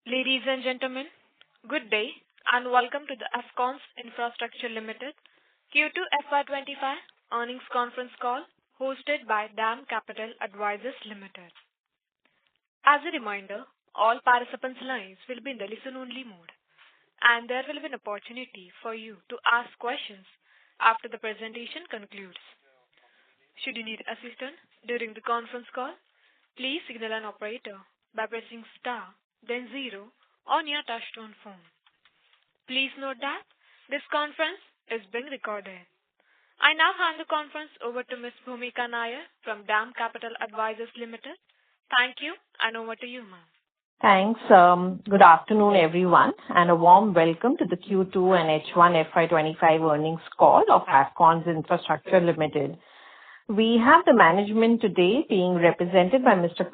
Ladies and gentlemen, good day and welcome to the Afcons Infrastructure Limited Q2 FY25 earnings conference call hosted by DAM Capital Advisors Limited. As a reminder, all participants' lines will be in the listen-only mode, and there will be an opportunity for you to ask questions after the presentation concludes. Should you need assistance during the conference call, please signal an operator by pressing star then 0 on your touchtone phone. Please note that this conference is being recorded. I now hand the conference over to Ms. Bhumika Nair from DAM Capital Advisors Limited. Thank you, and over to you, ma'am. Thanks. Good afternoon, everyone, and a warm welcome to the Q2 and H1 FY25 earnings call of Afcons Infrastructure Limited. We have the management today being represented by Mr.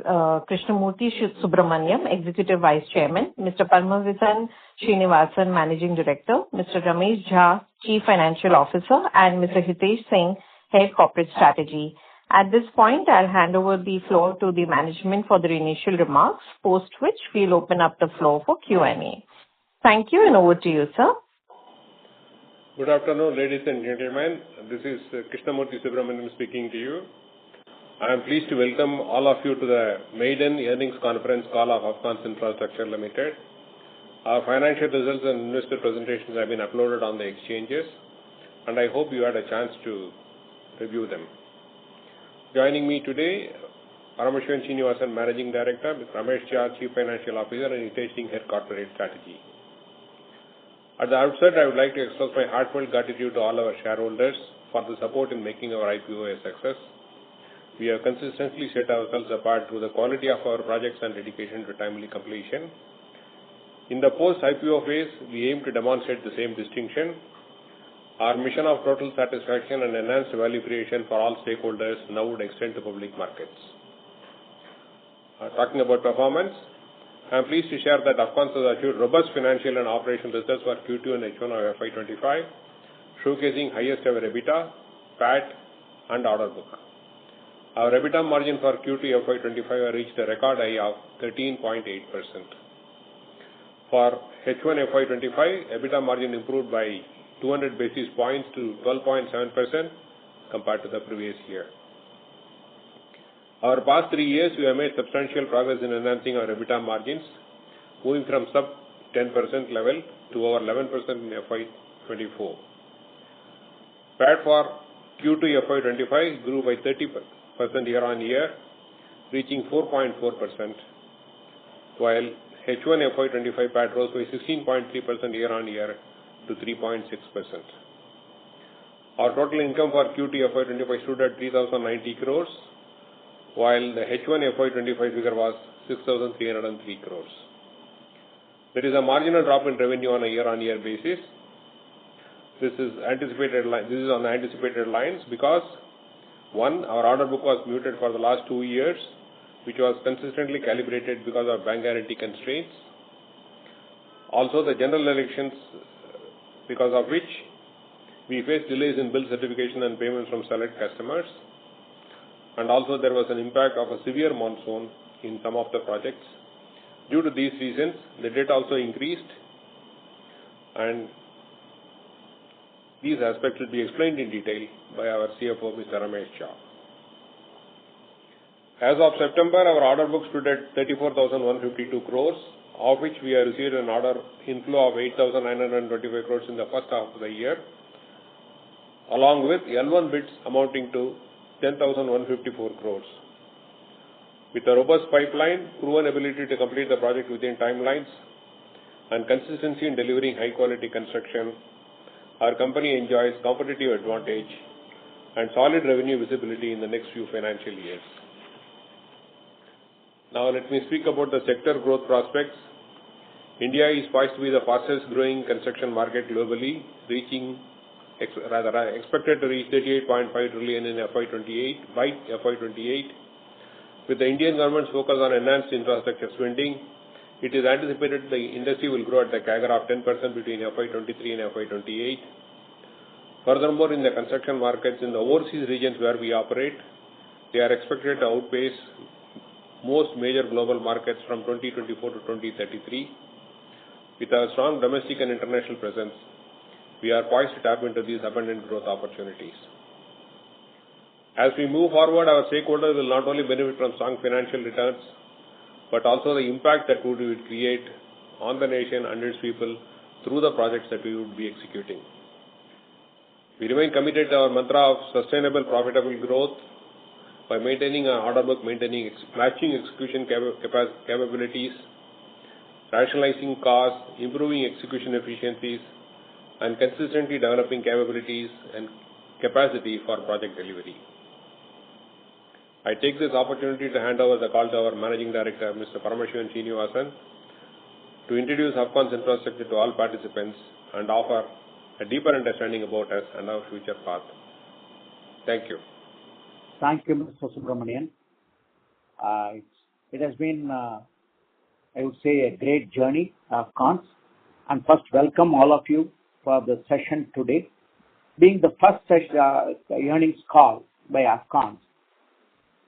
Krishnamurthy Subramaniam, Executive Vice Chairman, Mr. Paramasivan Srinivasan, Managing Director, Mr. Ramesh Jha, Chief Financial Officer, and Mr. Hitesh Singh, Head Corporate Strategy. At this point, I'll hand over the floor to the management for their initial remarks, post which we'll open up the floor for Q&A. Thank you, and over to you, sir. Good afternoon, ladies and gentlemen. This is Krishnamurthy Subramaniam speaking to you. I am pleased to welcome all of you to the maiden earnings conference call of Afcons Infrastructure Limited. Our financial results and investor presentations have been uploaded on the exchanges, and I hope you had a chance to review them. Joining me today, Paramasivan Srinivasan, Managing Director, Ramesh Jha, Chief Financial Officer, and Hitesh Singh, Head Corporate Strategy. At the outset, I would like to express my heartfelt gratitude to all our shareholders for the support in making our IPO a success. We have consistently set ourselves apart through the quality of our projects and dedication to timely completion. In the post-IPO phase, we aim to demonstrate the same distinction. Our mission of total satisfaction and enhanced value creation for all stakeholders now would extend to public markets. Talking about performance, I am pleased to share that Afcons has achieved robust financial and operational results for Q2 and H1 of FY25, showcasing highest ever EBITDA, PAT, and order book. Our EBITDA margin for Q2 FY25 reached a record high of 13.8%. For H1 FY25, EBITDA margin improved by 200 basis points to 12.7% compared to the previous year. Our past 3 years, we have made substantial progress in enhancing our EBITDA margins, moving from sub 10% level to over 11% in FY24. PAT for Q2 FY25 grew by 30% year-on-year, reaching 4.4%, while H1 FY25 PAT rose by 16.3% year-on-year to 3.6%. Our total income for Q2 FY25 stood at 3,090 crores, while the H1 FY25 figure was 6,303 crores. There is a marginal drop in revenue on a year-on-year basis. This is on the anticipated lines because, one, our order book was muted for the last 2 years, which was consistently calibrated because of bank guarantee constraints. Also, the general elections, because of which we faced delays in bill certification and payments from select customers. And also there was an impact of a severe monsoon in some of the projects. Due to these reasons, the debt also increased, and these aspects will be explained in detail by our CFO, Mr. Ramesh Jha. As of September, our order book stood at 34,152 crores, of which we have received an order inflow of 8,925 crores in the first half of the year, along with L1 bids amounting to 10,154 crores. With a robust pipeline, proven ability to complete the project within timelines, and consistency in delivering high-quality construction, our company enjoys competitive advantage and solid revenue visibility in the next few financial years. Now let me speak about the sector growth prospects. India is poised to be the fastest growing construction market globally, expected to reach 38.5 trillion in by FY28. With the Indian government's focus on enhanced infrastructure spending, it is anticipated the industry will grow at a CAGR of 10% between FY23 and FY28. Furthermore, in the construction markets in the overseas regions where we operate, they are expected to outpace most major global markets from 2024 to 2033. With our strong domestic and international presence, we are poised to tap into these abundant growth opportunities. As we move forward, our stakeholders will not only benefit from strong financial returns, but also the impact that we would create on the nation and its people through the projects that we would be executing. We remain committed to our mantra of sustainable, profitable growth by maintaining our order book, matching execution capabilities, rationalizing costs, improving execution efficiencies, and consistently developing capabilities and capacity for project delivery. I take this opportunity to hand over the call to our Managing Director, Mr. Paramasivan Srinivasan, to introduce Afcons Infrastructure to all participants and offer a deeper understanding about us and our future path. Thank you. Thank you, Mr. Subramanian. It has been, I would say, a great journey, Afcons. And first, welcome all of you for the session today. Being the first earnings call by Afcons,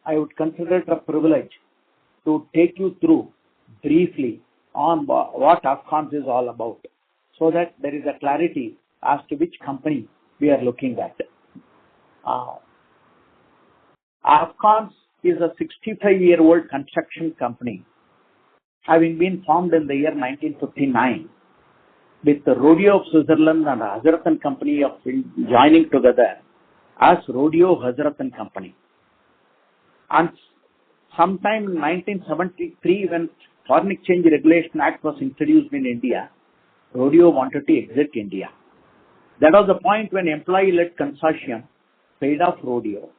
I would consider it a privilege to take you through briefly on what Afcons is all about, so that there is a clarity as to which company we are looking at. Afcons is a 65-year-old construction company, having been formed in the year 1959, with the Rodeo of Switzerland and Hazrat & Company of joining together as Rodeo Hazrat & Company. And sometime in 1973, when Foreign Exchange Regulation Act was introduced in India, Rodeo wanted to exit India. That was the point when employee-led consortium paid off Rodeo,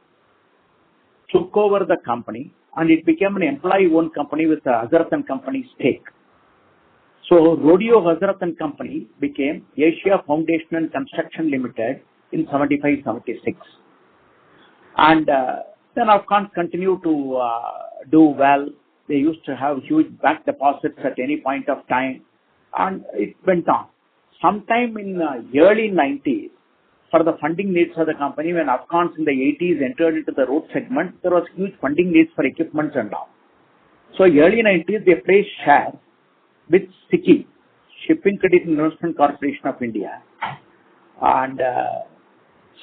took over the company, and it became an employee-owned company with the Hazrat & Company stake. So Rodeo Hazrat & Company became Asia Foundation and Construction Limited in 75-76. And then Afcons continued to do well. They used to have huge bank deposits at any point of time, and it went on. Sometime in the early 90s, for the funding needs of the company, when Afcons in the 80s entered into the road segment, there was huge funding needs for equipment and all. So early 90s, they placed shares with SICI, Shipping Credit Investment Corporation of India. And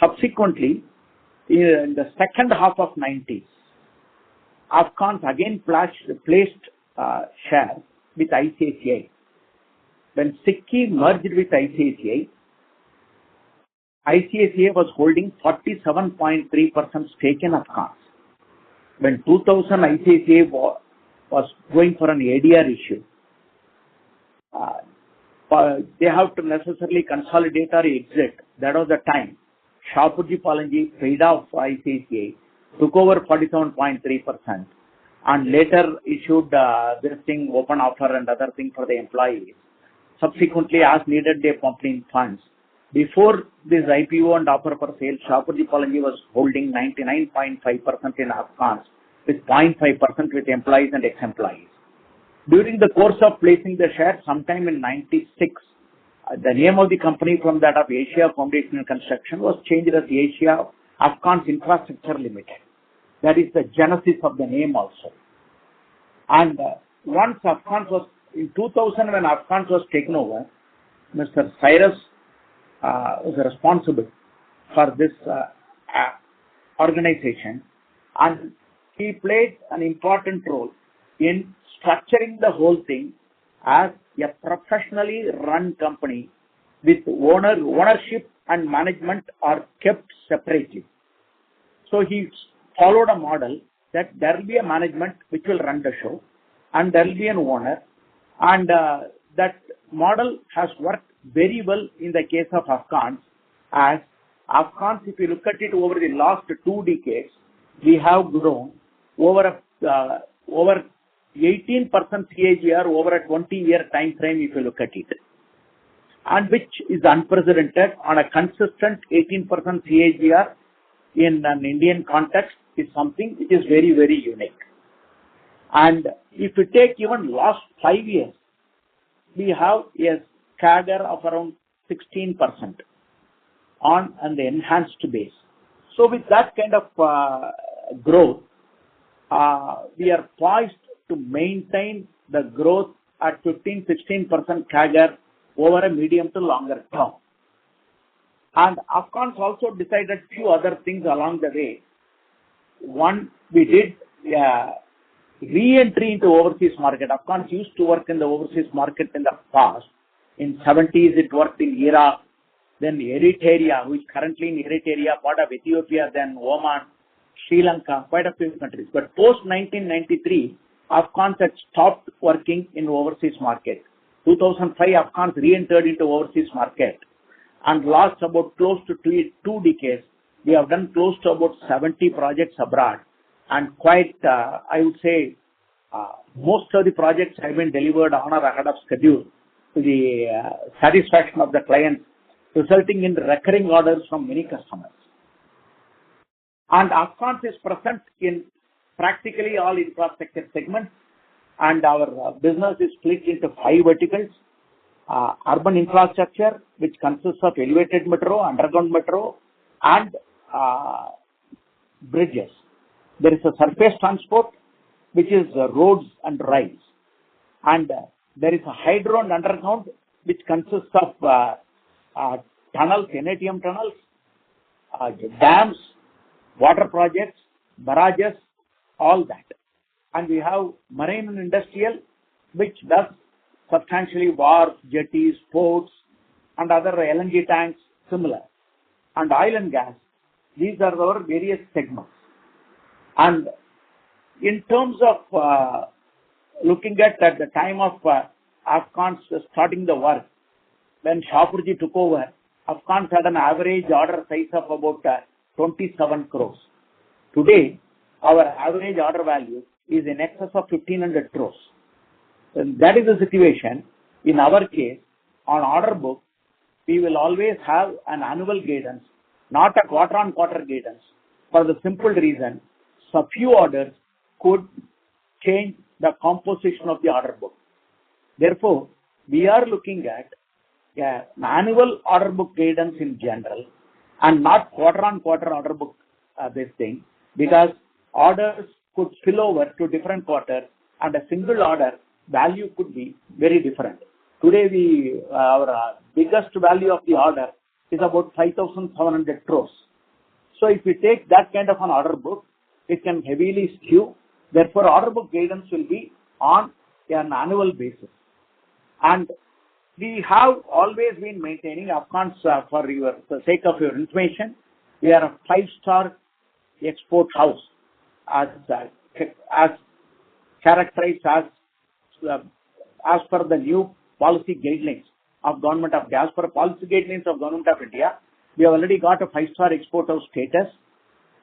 subsequently, in the second half of 90s, Afcons again placed shares with ICICI. When SICI merged with ICICI, ICICI was holding 47.3% stake in Afcons. When 2000 ICICI was going for an ADR issue, they have to necessarily consolidate or exit. That was the time. Shapurji Palanji paid off ICICI, took over 47.3%, and later issued this thing, open offer and other thing for the employees. Subsequently, as needed, they pumped in funds. Before this IPO and offer for sale, Shapurji Palanji was holding 99.5% in Afcons, with 0.5% with employees and ex-employees. During the course of placing the share, sometime in 96, the name of the company from that of Asia Foundation and Construction was changed as Asia Afcons Infrastructure Limited. That is the genesis of the name also. And once Afcons was, in 2000 when Afcons was taken over, Mr. Cyrus was responsible for this organization, and he played an important role in structuring the whole thing as a professionally run company with ownership and management are kept separately. So he followed a model that there will be a management which will run the show, and there will be an owner, and that model has worked very well in the case of Afcons. As Afcons, if you look at it over the last 2 decades, we have grown over 18% CAGR over a 20-year time frame if you look at it, and which is unprecedented on a consistent 18% CAGR in an Indian context is something which is very, very unique. And if you take even last 5 years, we have a CAGR of around 16% on an enhanced base. So with that kind of growth, we are poised to maintain the growth at 15-16% CAGR over a medium to longer term. And Afcons also decided few other things along the way. One, we did re-entry into overseas market. Afcons used to work in the overseas market in the past. In 70s, it worked in Iraq, then Eritrea, which currently in Eritrea, part of Ethiopia, then Oman, Sri Lanka, quite a few countries. But post 1993, Afcons had stopped working in overseas market. 2005, Afcons re-entered into overseas market. And last about close to 2 decades, we have done close to about 70 projects abroad. And quite, I would say, most of the projects have been delivered on or ahead of schedule to the satisfaction of the clients, resulting in recurring orders from many customers. And Afcons is present in practically all infrastructure segments, and our business is split into 5 verticals. Urban infrastructure, which consists of elevated metro, underground metro, and bridges. There is a surface transport, which is roads and rails. And there is a hydro and underground, which consists of tunnels, NATM tunnels, dams, water projects, barrages, all that. And we have marine and industrial, which does substantially wharves, jetties, ports, and other LNG tanks, similar. And oil and gas, these are our various segments. And in terms of looking at the time of Afcons starting the work, when Shahpurji took over, Afcons had an average order size of about 27 crores. Today, our average order value is in excess of 1,500 crores. And that is the situation. In our case, on order book, we will always have an annual guidance, not a quarter-on-quarter guidance, for the simple reason, so few orders could change the composition of the order book. Therefore, we are looking at an annual order book guidance in general and not quarter-on-quarter order book this thing, because orders could spill over to different quarters and a single order value could be very different. Today, our biggest value of the order is about 5,700 crores. So if we take that kind of an order book, it can heavily skew. Therefore, order book guidance will be on an annual basis. And we have always been maintaining, Afcons, for the sake of your information, we are a 5-star export house as characterized as per the new policy guidelines of Government of Gas. For policy guidelines of Government of India, we have already got a 5-star export house status,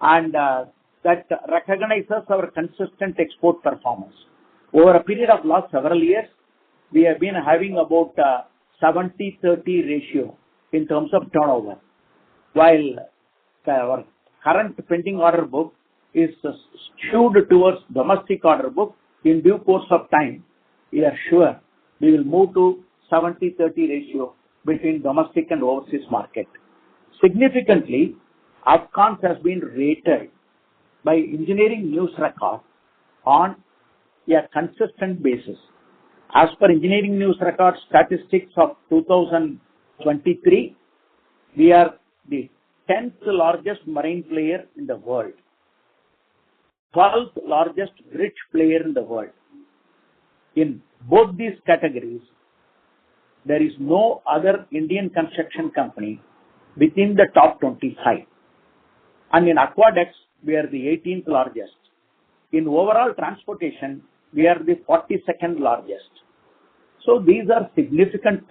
and that recognizes our consistent export performance. Over a period of last several years, we have been having about 70-30 ratio in terms of turnover, while our current pending order book is skewed towards domestic order book. In due course of time, we are sure we will move to 70-30 ratio between domestic and overseas market. Significantly, Afcons has been rated by Engineering News Record on a consistent basis. As per Engineering News Record statistics of 2023, we are the 10th largest marine player in the world, 12th largest bridge player in the world. In both these categories, there is no other Indian construction company within the top 25. And in aqueducts, we are the 18th largest. In overall transportation, we are the 42nd largest. So these are significant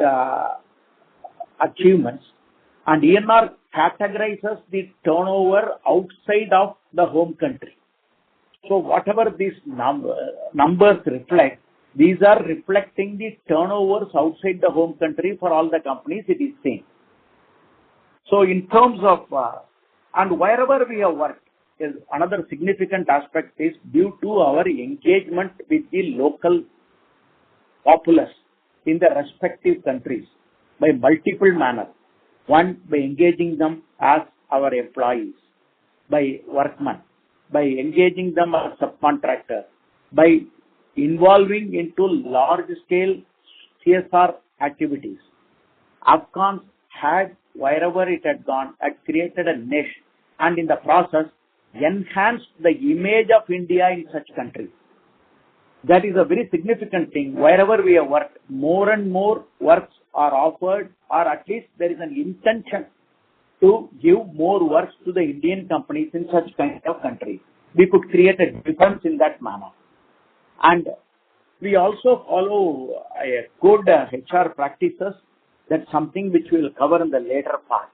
achievements. And ENR categorizes the turnover outside of the home country. So whatever these numbers reflect, these are reflecting the turnovers outside the home country for all the companies it is same. So in terms of, and wherever we have worked, is another significant aspect is due to our engagement with the local populace in the respective countries by multiple manners. One, by engaging them as our employees, by workmen, by engaging them as subcontractors, by involving into large-scale CSR activities. Afcons had, wherever it had gone, had created a niche and in the process enhanced the image of India in such countries. That is a very significant thing. Wherever we have worked, more and more works are offered, or at least there is an intention to give more works to the Indian companies in such kind of countries. We could create a difference in that manner. And we also follow a good HR practices. That's something which we will cover in the later part.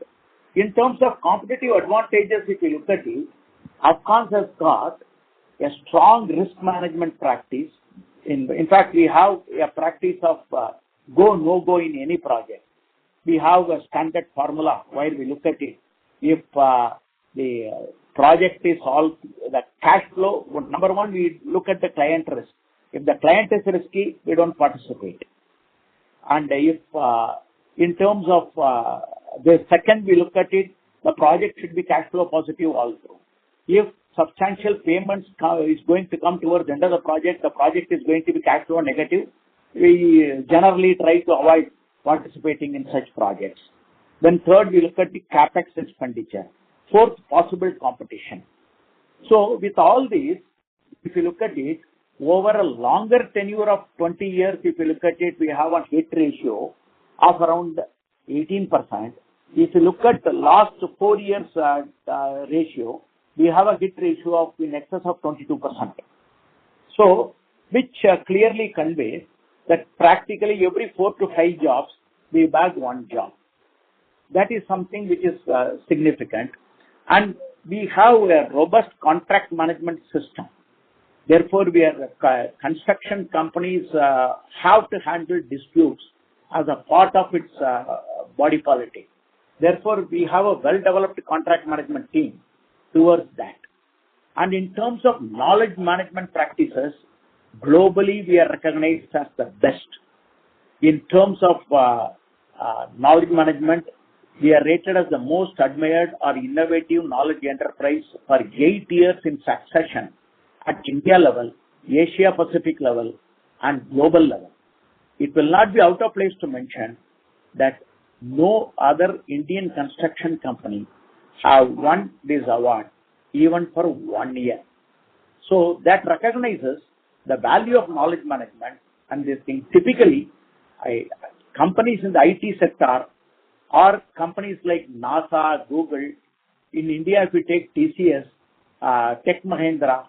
In terms of competitive advantages, if you look at it, Afcons has got a strong risk management practice. In fact, we have a practice of go, no go in any project. We have a standard formula where we look at it. If the project is all the cash flow, number one, we look at the client risk. If the client is risky, we don't participate. And if in terms of the second, we look at it, the project should be cash flow positive also. If substantial payments is going to come towards the end of the project is going to be cash flow negative, we generally try to avoid participating in such projects. Then third, we look at the capex expenditure. Fourth, possible competition. So with all these, if you look at it, over a longer tenure of 20 years, if you look at it, we have a hit ratio of around 18%. If you look at the last 4 years ratio, we have a hit ratio of in excess of 22%. So, which clearly conveys that practically every 4 to 5 jobs, we bag one job. That is something which is significant. And we have a robust contract management system. Therefore, we are construction companies have to handle disputes as a part of its body politic. Therefore, we have a well-developed contract management team towards that. And in terms of knowledge management practices, globally we are recognized as the best. In terms of knowledge management, we are rated as the most admired or innovative knowledge enterprise for 8 years in succession at India level, Asia Pacific level, and global level. It will not be out of place to mention that no other Indian construction company have won this award even for 1 year. So that recognizes the value of knowledge management and this thing. Typically, companies in the IT sector or companies like NASA, Google, in India if we take TCS, Tech Mahindra,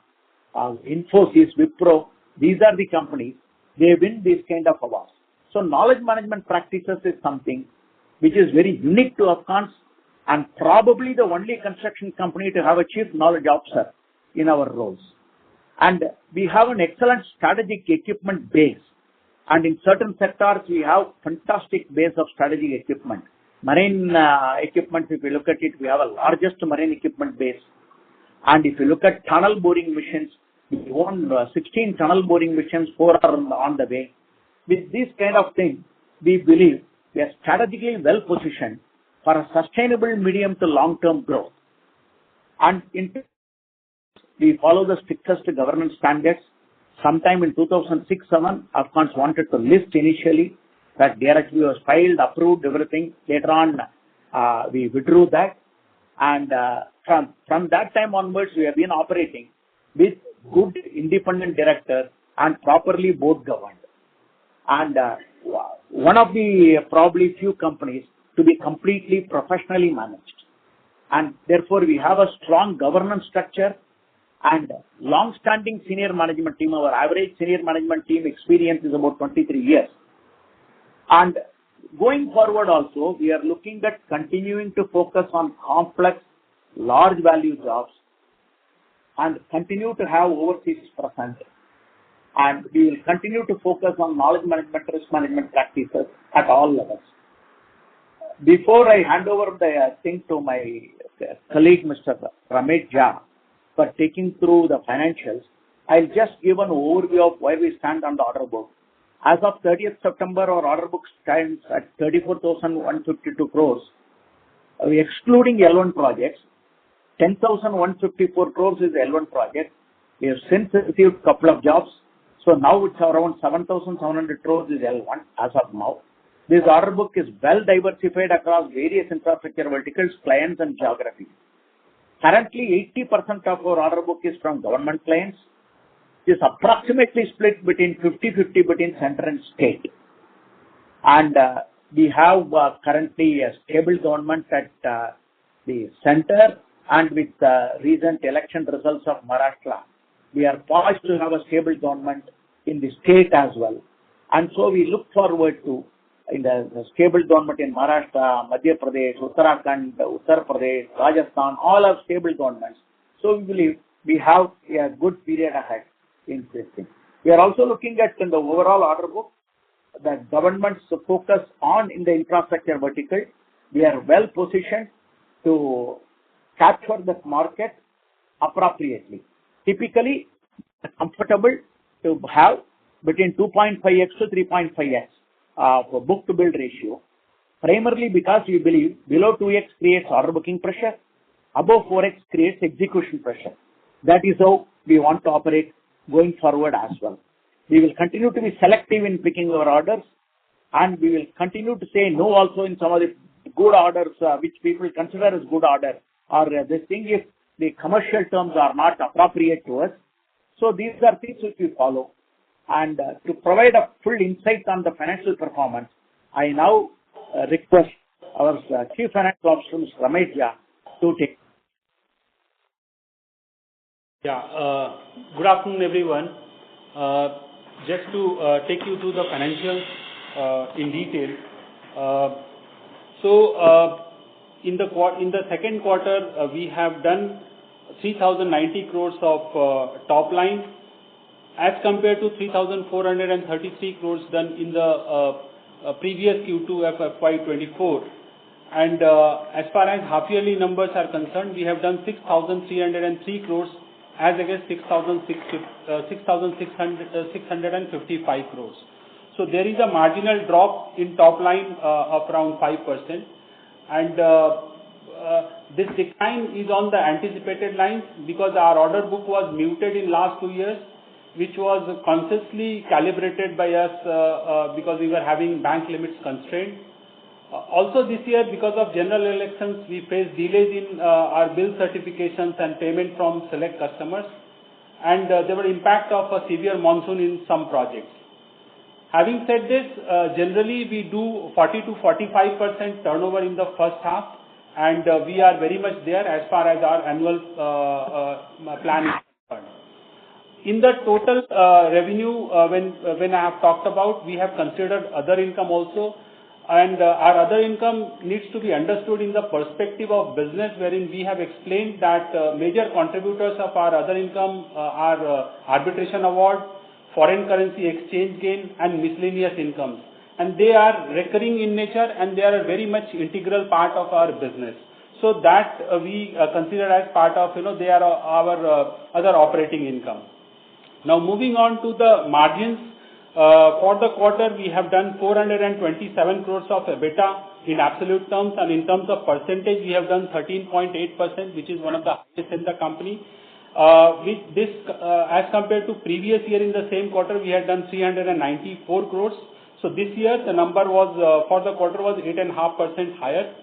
Infosys, Wipro, these are the companies, they win these kind of awards. So knowledge management practices is something which is very unique to Afcons and probably the only construction company to have a chief knowledge officer in our roles. And we have an excellent strategic equipment base. And in certain sectors, we have fantastic base of strategic equipment. Marine equipment, if you look at it, we have a largest marine equipment base. And if you look at tunnel boring machines, we own 16 tunnel boring machines, 4 are on the way. With this kind of thing, we believe we are strategically well positioned for a sustainable medium to long-term growth. And we follow the strictest governance standards. Sometime in 2006-07, Afcons wanted to list initially. That directly was filed, approved, everything. Later on, we withdrew that. And from that time onwards, we have been operating with good independent directors and properly board governed. And one of the probably few companies to be completely professionally managed. And therefore, we have a strong governance structure and long-standing senior management team. Our average senior management team experience is about 23 years. And going forward also, we are looking at continuing to focus on complex, large value jobs and continue to have overseas presence. And we will continue to focus on knowledge management, risk management practices at all levels. Before I hand over the thing to my colleague, Mr. Ramesh Jha, for taking through the financials, I'll just give an overview of where we stand on the order book. As of 30th September, our order book stands at 34,152 crores. Excluding L1 projects, 10,154 crores is L1 project. We have since received a couple of jobs. So now it's around 7,700 crores is L1 as of now. This order book is well diversified across various infrastructure verticals, clients and geographies. Currently, 80% of our order book is from government clients. It is approximately split between 50-50 between center and state. And we have currently a stable government at the center, and with recent election results of Maharashtra, we are poised to have a stable government in the state as well. And so we look forward to in the stable government in Maharashtra, Madhya Pradesh, Uttarakhand, Uttar Pradesh, Rajasthan, all are stable governments. So we believe we have a good period ahead in this thing. We are also looking at in the overall order book that governments focus on in the infrastructure vertical. We are well positioned to capture that market appropriately. Typically, comfortable to have between 2.5x to 3.5x for book-to-bill ratio, primarily because we believe below 2x creates order booking pressure, above 4x creates execution pressure. That is how we want to operate going forward as well. We will continue to be selective in picking our orders, and we will continue to say no also in some of the good orders which people consider as good order, or this thing if the commercial terms are not appropriate to us. So these are things which we follow. And to provide a full insight on the financial performance, I now request our Chief Financial Officer, Mr. Ramesh Jha, to take. Yeah, good afternoon, everyone. Just to take you through the financials in detail. In the second quarter, we have done 3,090 crores of top line, as compared to 3,433 crores done in the previous Q2 FY24. And as far as half-yearly numbers are concerned, we have done 6,303 crores as against 6,655 crores. So there is a marginal drop in top line of around 5%. And this decline is on the anticipated lines because our order book was muted in last 2 years, which was consciously calibrated by us because we were having bank limits constrained. Also this year, because of general elections, we faced delays in our bill certifications and payment from select customers, and there were impact of a severe monsoon in some projects. Having said this, generally we do 40 to 45% turnover in the first half, and we are very much there as far as our annual plan is concerned. In the total revenue, when I have talked about, we have considered other income also, and our other income needs to be understood in the perspective of business, wherein we have explained that major contributors of our other income are arbitration award, foreign currency exchange gain, and miscellaneous incomes. And they are recurring in nature, and they are a very much integral part of our business. So that we consider as part of, they are our other operating income. Now moving on to the margins, for the quarter we have done 427 crores of EBITDA in absolute terms, and in terms of percentage we have done 13.8%, which is one of the highest in the company. With this, as compared to previous year in the same quarter, we had done 394 crores. So this year the number was for the quarter was 8.5% higher.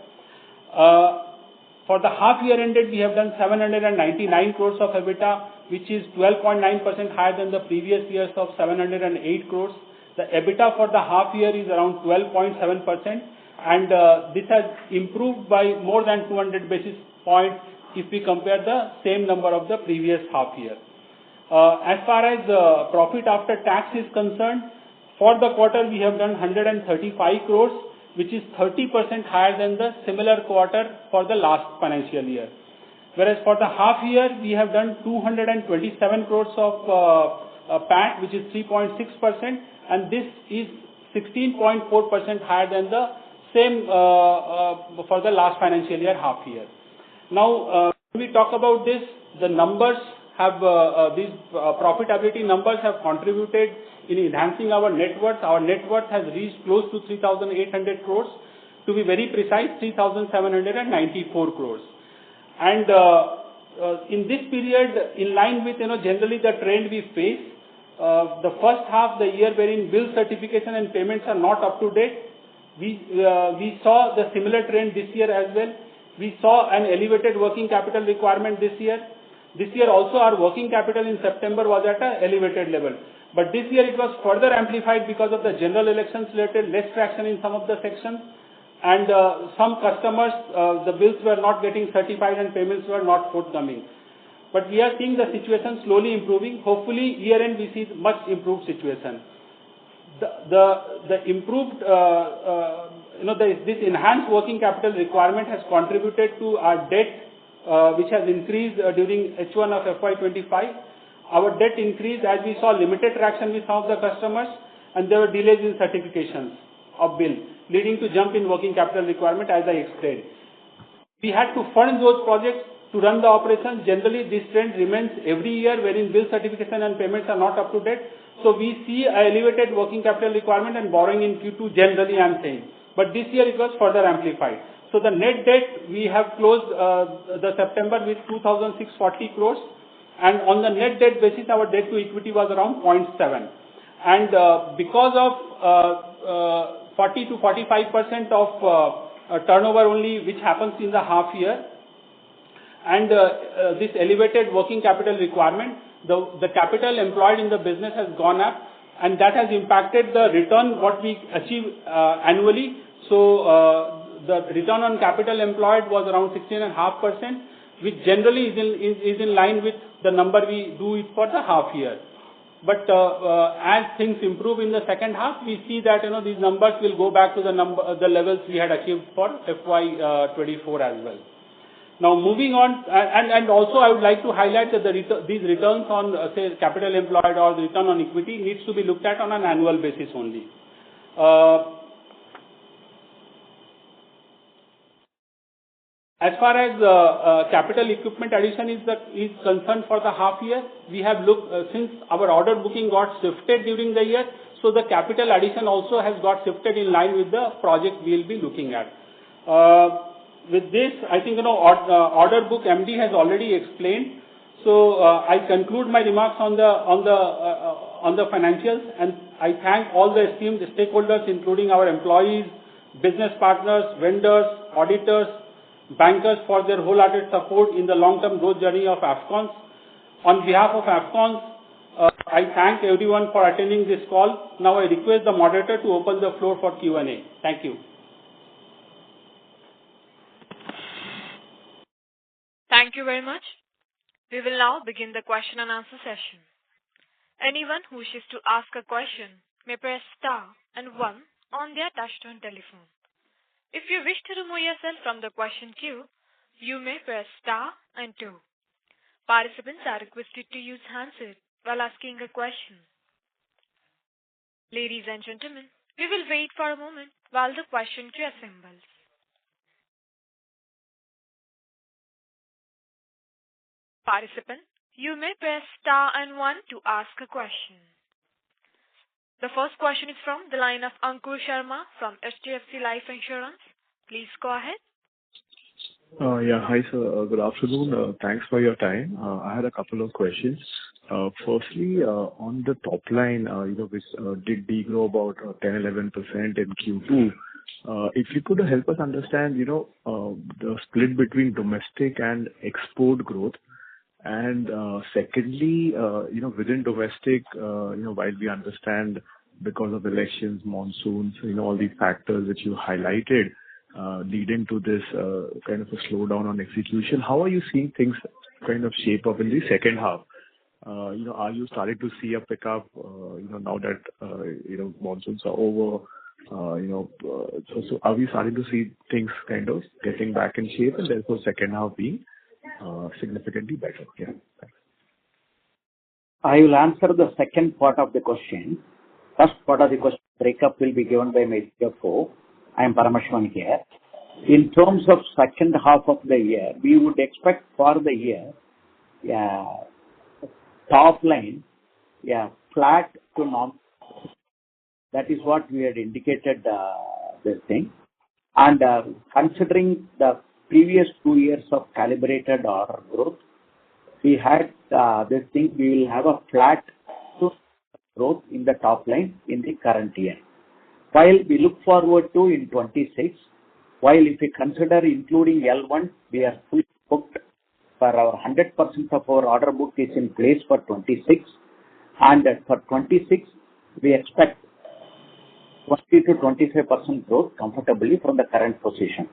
For the half year ended, we have done 799 crores of EBITDA, which is 12.9% higher than the previous years of 708 crores. The EBITDA for the half year is around 12.7%, and this has improved by more than 200 basis points if we compare the same number of the previous half year. As far as profit after tax is concerned, for the quarter we have done 135 crores, which is 30% higher than the similar quarter for the last financial year. Whereas for the half year, we have done 227 crores of PAT, which is 3.6%, and this is 16.4% higher than the same for the last financial year half year. Now, when we talk about this, the numbers have, these profitability numbers have contributed in enhancing our net worth. Our net worth has reached close to 3,800 crores. To be very precise, 3,794 crores. And in this period, in line with generally the trend we face, the first half the year wherein bill certification and payments are not up to date. We saw the similar trend this year as well. We saw an elevated working capital requirement this year. This year also our working capital in September was at an elevated level. But this year it was further amplified because of the general elections related less traction in some of the sections, and some customers, the bills were not getting certified and payments were not forthcoming. But we are seeing the situation slowly improving. Hopefully year end we see much improved situation. The improved, this enhanced working capital requirement has contributed to our debt, which has increased during H1 of FY25. Our debt increased as we saw limited traction with some of the customers, and there were delays in certifications of bill, leading to jump in working capital requirement as I explained. We had to fund those projects to run the operations. Generally, this trend remains every year wherein bill certification and payments are not up to date. So we see a elevated working capital requirement and borrowing in Q2 generally I am saying. But this year it was further amplified. So the net debt we have closed the September with 2,640 crores, and on the net debt basis our debt to equity was around 0.7. And because of 40 to 45% of turnover only which happens in the half year, and this elevated working capital requirement, the capital employed in the business has gone up, and that has impacted the return what we achieve annually. So the return on capital employed was around 16.5%, which generally is in line with the number we do it for the half year. But as things improve in the second half, we see that these numbers will go back to the levels we had achieved for FY24 as well. Now moving on, and also I would like to highlight that these returns on say capital employed or the return on equity needs to be looked at on an annual basis only. As far as capital equipment addition is concerned for the half year, we have looked since our order booking got shifted during the year, so the capital addition also has got shifted in line with the project we will be looking at. With this, I think order book MD has already explained. So I conclude my remarks on the financials, and I thank all the esteemed stakeholders, including our employees, business partners, vendors, auditors, bankers for their wholehearted support in the long-term growth journey of Afcons. On behalf of Afcons, I thank everyone for attending this call. Now I request the moderator to open the floor for Q&A. Thank you. Thank you very much. We will now begin the question and answer session. Anyone who wishes to ask a question may press star and 1 on their touchtone telephone. If you wish to remove yourself from the question queue, you may press star and 2. Participants are requested to use handset while asking a question. Ladies and gentlemen, we will wait for a moment while the question queue assembles. Participant, you may press star and 1 to ask a question. The first question is from the line of Ankur Sharma from HDFC Life Insurance. Please go ahead. Yeah, hi sir. Good afternoon. Thanks for your time. I had a couple of questions. Firstly, on the top line, which did degrow about 10-11% in Q2. If you could help us understand, the split between domestic and export growth. And secondly, within domestic, while we understand because of elections, monsoons, all these factors that you highlighted, leading to this kind of a slowdown on execution, how are you seeing things kind of shape up in the second half? Are you starting to see a pickup, now that, monsoons are over? So are we starting to see things kind of getting back in shape and therefore second half being significantly better? Yeah, thanks. I will answer the second part of the question. First part of the question breakup will be given by my CFO. I am Paramashwan here. In terms of second half of the year, we would expect for the year, top line, flat to non. That is what we had indicated this thing. And considering the previous 2 years of calibrated order growth, we had this thing, we will have a flat to growth in the top line in the current year. While we look forward to in 26, while if we consider including L1, we are fully booked for our 100% of our order book is in place for 26, and for 26 we expect 20 to 25% growth comfortably from the current position.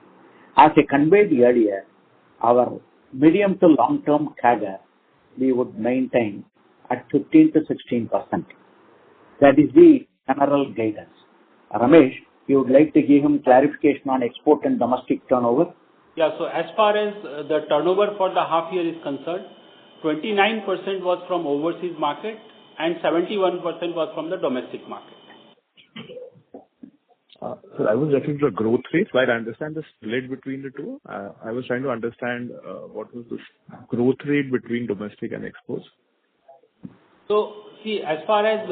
As I conveyed earlier, our medium to long term CAGR we would maintain at 15 to 16%. That is the general guidance. Ramesh, you would like to give him clarification on export and domestic turnover? Yeah, so as far as the turnover for the half year is concerned, 29% was from overseas market and 71% was from the domestic market. So I was referring to the growth rate, right? I understand the split between the two. I was trying to understand what was the growth rate between domestic and exports. So, see, as far as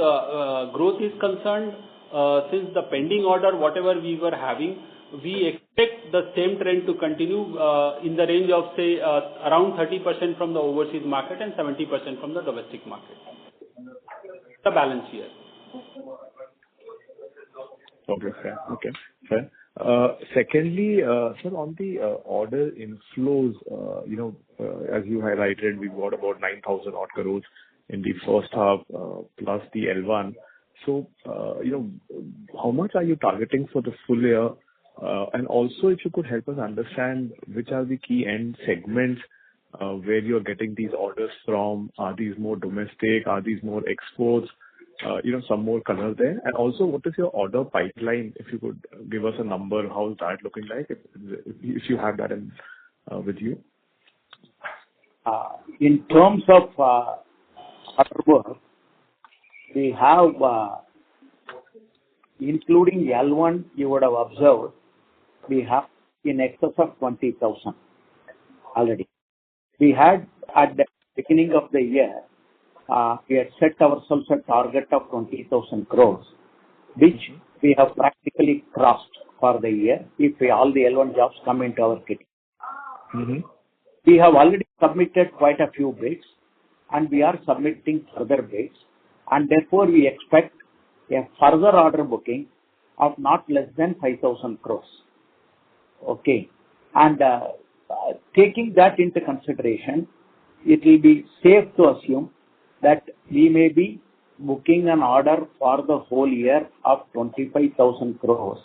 growth is concerned, since the pending order, whatever we were having, we expect the same trend to continue in the range of, say, around 30% from the overseas market and 70% from the domestic market. The balance here. Okay, fair. Secondly, sir, on the order inflows, as you highlighted, we got about 9,000 odd crores in the first half, plus the L1. So, how much are you targeting for the full year? And also, if you could help us understand which are the key end segments where you're getting these orders from. Are these more domestic? Are these more exports? Some more color there. And also, what is your order pipeline? If you could give us a number, how is that looking like? If you have that with you. In terms of order work, we have, including L1, you would have observed, we have in excess of 20,000 already. We had at the beginning of the year, we had set ourselves a target of 20,000 crores, which we have practically crossed for the year if all the L1 jobs come into our kitty. We have already submitted quite a few bids, and we are submitting further bids, and therefore we expect a further order booking of not less than 5,000 crores. Okay, and taking that into consideration, it will be safe to assume that we may be booking an order for the whole year of 25,000 crores,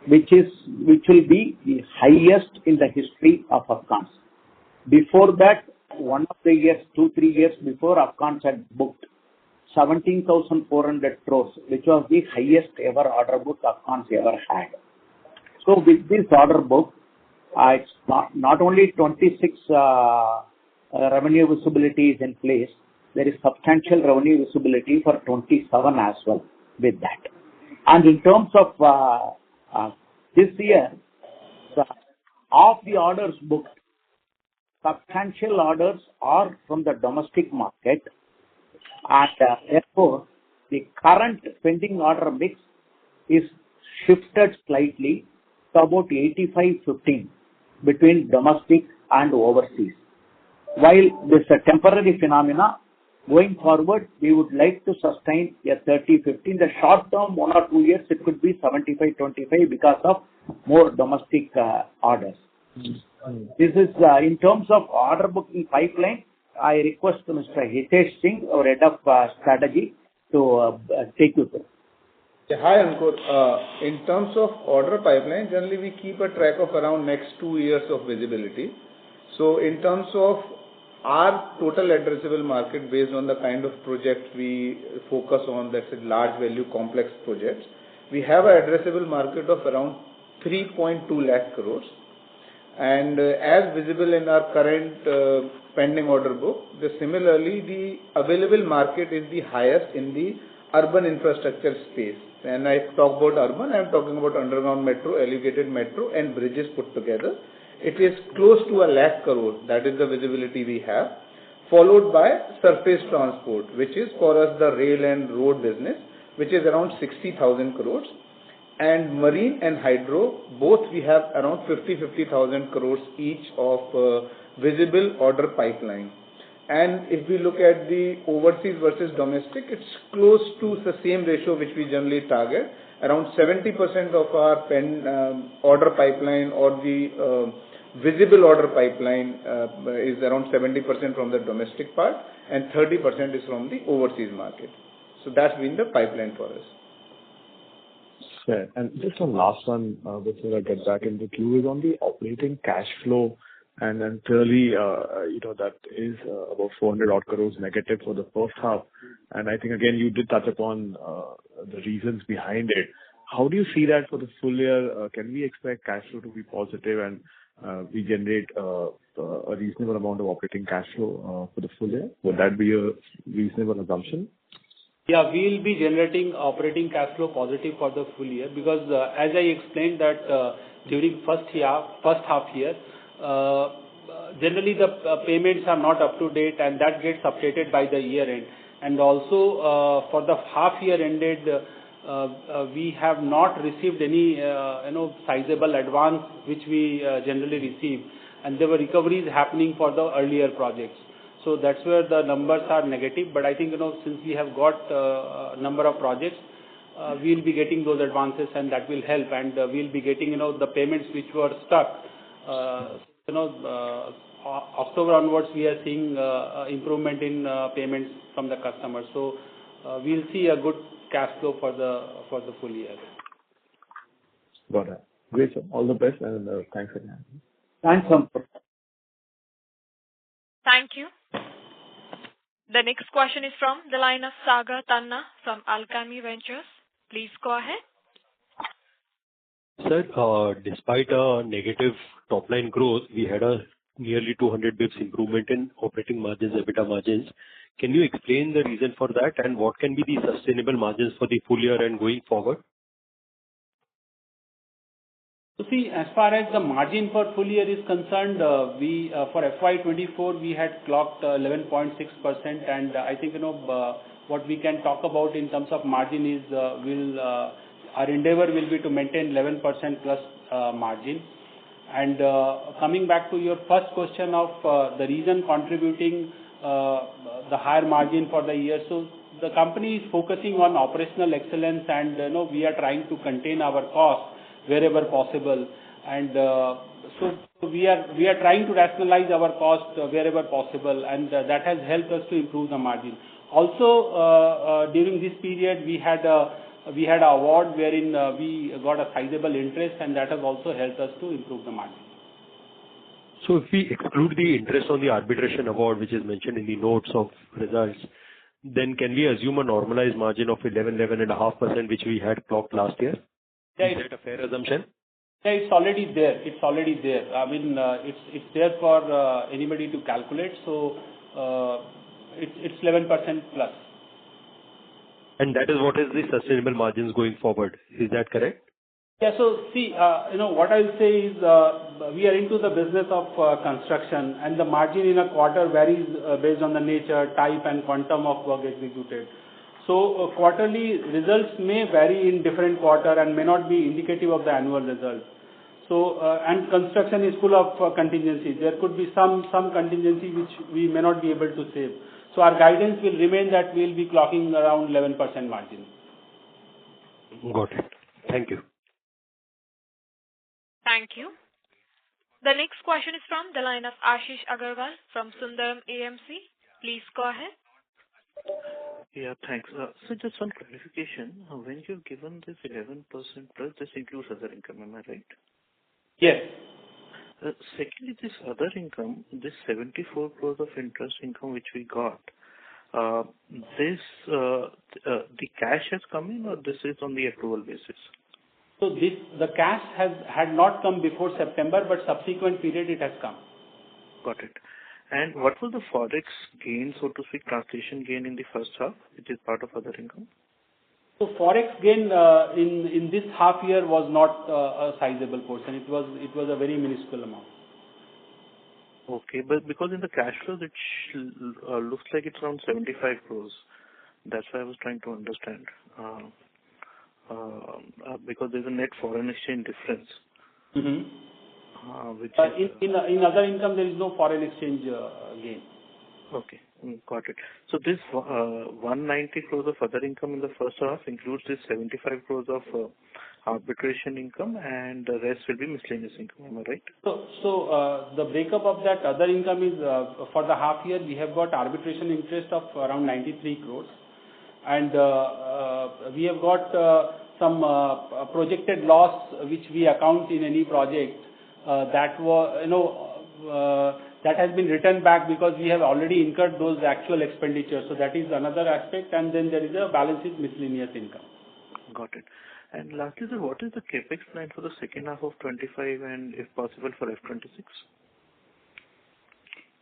which will be the highest in the history of Afcons. Before that, one of the years, 2-3 years before, Afcons had booked 17,400 crores, which was the highest ever order book Afcons ever had. So with this order book, it's not only 26 revenue visibility is in place, there is substantial revenue visibility for 27 as well with that. And in terms of this year, of the orders booked, substantial orders are from the domestic market, and therefore the current pending order mix is shifted slightly to about 85-15 between domestic and overseas. While this is a temporary phenomena, going forward, we would like to sustain a 30-15. In the short term, 1 or 2 years, it could be 75-25 because of more domestic orders. This is in terms of order booking pipeline. I request Mr. Hitesh Singh, our head of strategy, to take you through. Yeah, hi Ankur. In terms of order pipeline, generally we keep a track of around next 2 years of visibility. So in terms of our total addressable market based on the kind of project we focus on, that's a large value complex projects, we have an addressable market of around 3.2 lakh crores. And as visible in our current pending order book, similarly the available market is the highest in the urban infrastructure space. When I talk about urban, I am talking about underground metro, elevated metro and bridges put together. It is close to 1 lakh crore, that is the visibility we have, followed by surface transport, which is for us the rail and road business, which is around 60,000 crores. And marine and hydro, both we have around 50,000 crores each of visible order pipeline. And if we look at the overseas versus domestic, it's close to the same ratio which we generally target. Around 70% of our order pipeline or the visible order pipeline is around 70% from the domestic part and 30% is from the overseas market. So that's been the pipeline for us. Fair. And just one last one before I get back in the queue is on the operating cash flow. And clearly, that is about 400 odd crores negative for the first half. And I think, again, you did touch upon the reasons behind it. How do you see that for the full year? Can we expect cash flow to be positive and we generate a reasonable amount of operating cash flow for the full year? Would that be a reasonable assumption? Yeah, we will be generating operating cash flow positive for the full year because as I explained that during first half year, generally the payments are not up to date and that gets updated by the year end. And also for the half year ended, we have not received any sizable advance which we generally receive, and there were recoveries happening for the earlier projects. So that's where the numbers are negative. But I think since we have got a number of projects, we'll be getting those advances and that will help, and we'll be getting the payments which were stuck. October onwards we are seeing improvement in payments from the customers. So we'll see a good cash flow for the full year. Got it. Great, sir. All the best and thanks again. Thanks, Sampath. Thank you. The next question is from the line of Sagar Tanna from Alchemy Ventures. Please go ahead. Sir, despite a negative top-line growth, we had a nearly 200 basis improvement in operating margins, EBITDA margins. Can you explain the reason for that and what can be the sustainable margins for the full year and going forward? So see, as far as the margin for full year is concerned, we for FY24 we had clocked 11.6%, and I think what we can talk about in terms of margin is our endeavor will be to maintain 11% plus margin. And coming back to your first question of the reason contributing the higher margin for the year, so the company is focusing on operational excellence, and we are trying to contain our costs wherever possible, and so we are trying to rationalize our costs wherever possible, and that has helped us to improve the margin. Also, during this period, we had an award wherein we got a sizable interest, and that has also helped us to improve the margin. So if we exclude the interest on the arbitration award, which is mentioned in the notes of results, then can we assume a normalized margin of 11.5%, which we had clocked last year? Yeah, is that a fair assumption? Yeah, it's already there. I mean, it's there for anybody to calculate. So it's 11% plus. And that is what is the sustainable margins going forward. Is that correct? Yeah. So see, what I'll say is we are into the business of construction, and the margin in a quarter varies based on the nature, type, and quantum of work executed. So quarterly results may vary in different quarter and may not be indicative of the annual result. So and construction is full of contingencies. There could be some contingency which we may not be able to save. So our guidance will remain that we will be clocking around 11% margin. Got it. Thank you. Thank you. The next question is from the line of Ashish Agarwal from Sundaram AMC. Please go ahead. Yeah, thanks. So just one clarification. When you've given this 11% plus, this includes other income, am I right? Yes. Secondly, this other income, this 74 crores of interest income which we got, the cash has come in or this is on the accrual basis? So the cash had not come before September, but subsequent period it has come. Got it. And what was the forex gain, so to speak, translation gain in the first half, which is part of other income? So forex gain in this half year was not a sizable portion. It was a very minuscule amount. Okay, but because in the cash flows it looks like it's around 75 crores. That's why I was trying to understand. Because there's a net foreign exchange difference. Mm-hmm. In other income there is no foreign exchange gain. Okay. Got it. So this 190 crores of other income in the first half includes this 75 crores of arbitration income, and the rest will be miscellaneous income. Am I right? So the breakup of that other income is for the half year, we have got arbitration interest of around 93 crores. And we have got some projected loss which we account in any project that was, that has been returned back because we have already incurred those actual expenditures. So that is another aspect. And then there is a balance is miscellaneous income. Got it. And lastly, sir, what is the capex plan for the second half of 25 and if possible for F26?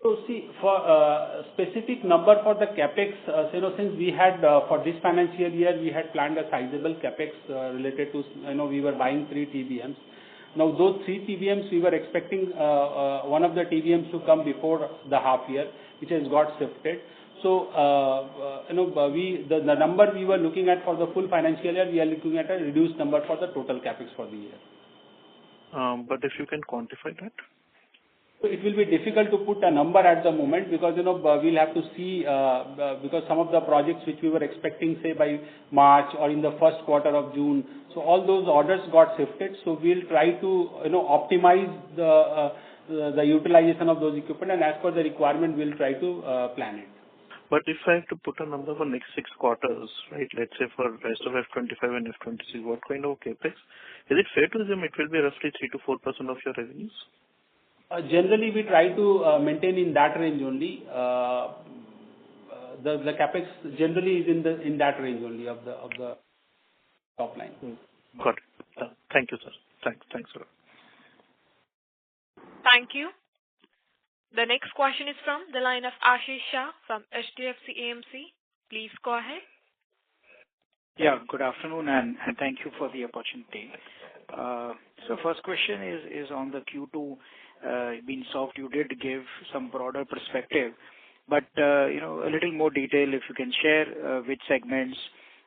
So see, for specific number for the capex, since we had for this financial year, we had planned a sizable capex related to, we were buying 3 TBMs. Now those 3 TBMs, we were expecting one of the TBMs to come before the half year, which has got shifted. So, the number we were looking at for the full financial year, we are looking at a reduced number for the total capex for the year. But if you can quantify that? So it will be difficult to put a number at the moment because, we'll have to see, because some of the projects which we were expecting, say, by March or in the first quarter of June, so all those orders got shifted. So we'll try to, optimize the utilization of those equipment, and as per the requirement, we'll try to plan it. But if I have to put a number for next 6 quarters, right, let's say for rest of F25 and F26, what kind of capex? Is it fair to assume it will be roughly 3 to 4% of your revenues? Generally, we try to maintain in that range only. The capex generally is in that range only of the top line. Got it. Thank you, sir. Thanks a lot. Thank you. The next question is from the line of Ashish Shah from HDFC AMC. Please go ahead. Yeah, good afternoon and thank you for the opportunity. So first question is on the Q2 being soft. You did give some broader perspective, but a little more detail if you can share which segments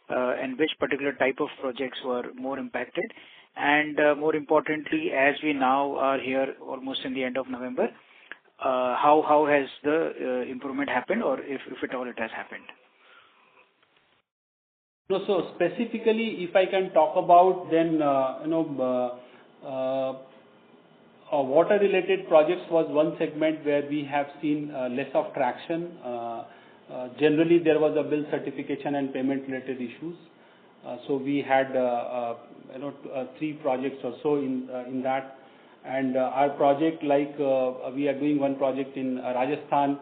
and which particular type of projects were more impacted, and more importantly, as we now are here almost in the end of November, how has the improvement happened, or if at all it has happened? No, so specifically, if I can talk about, then water-related projects was one segment where we have seen less of traction. Generally, there was a bill certification and payment-related issues. So we had 3 projects or so in that. And our project, like we are doing one project in Rajasthan,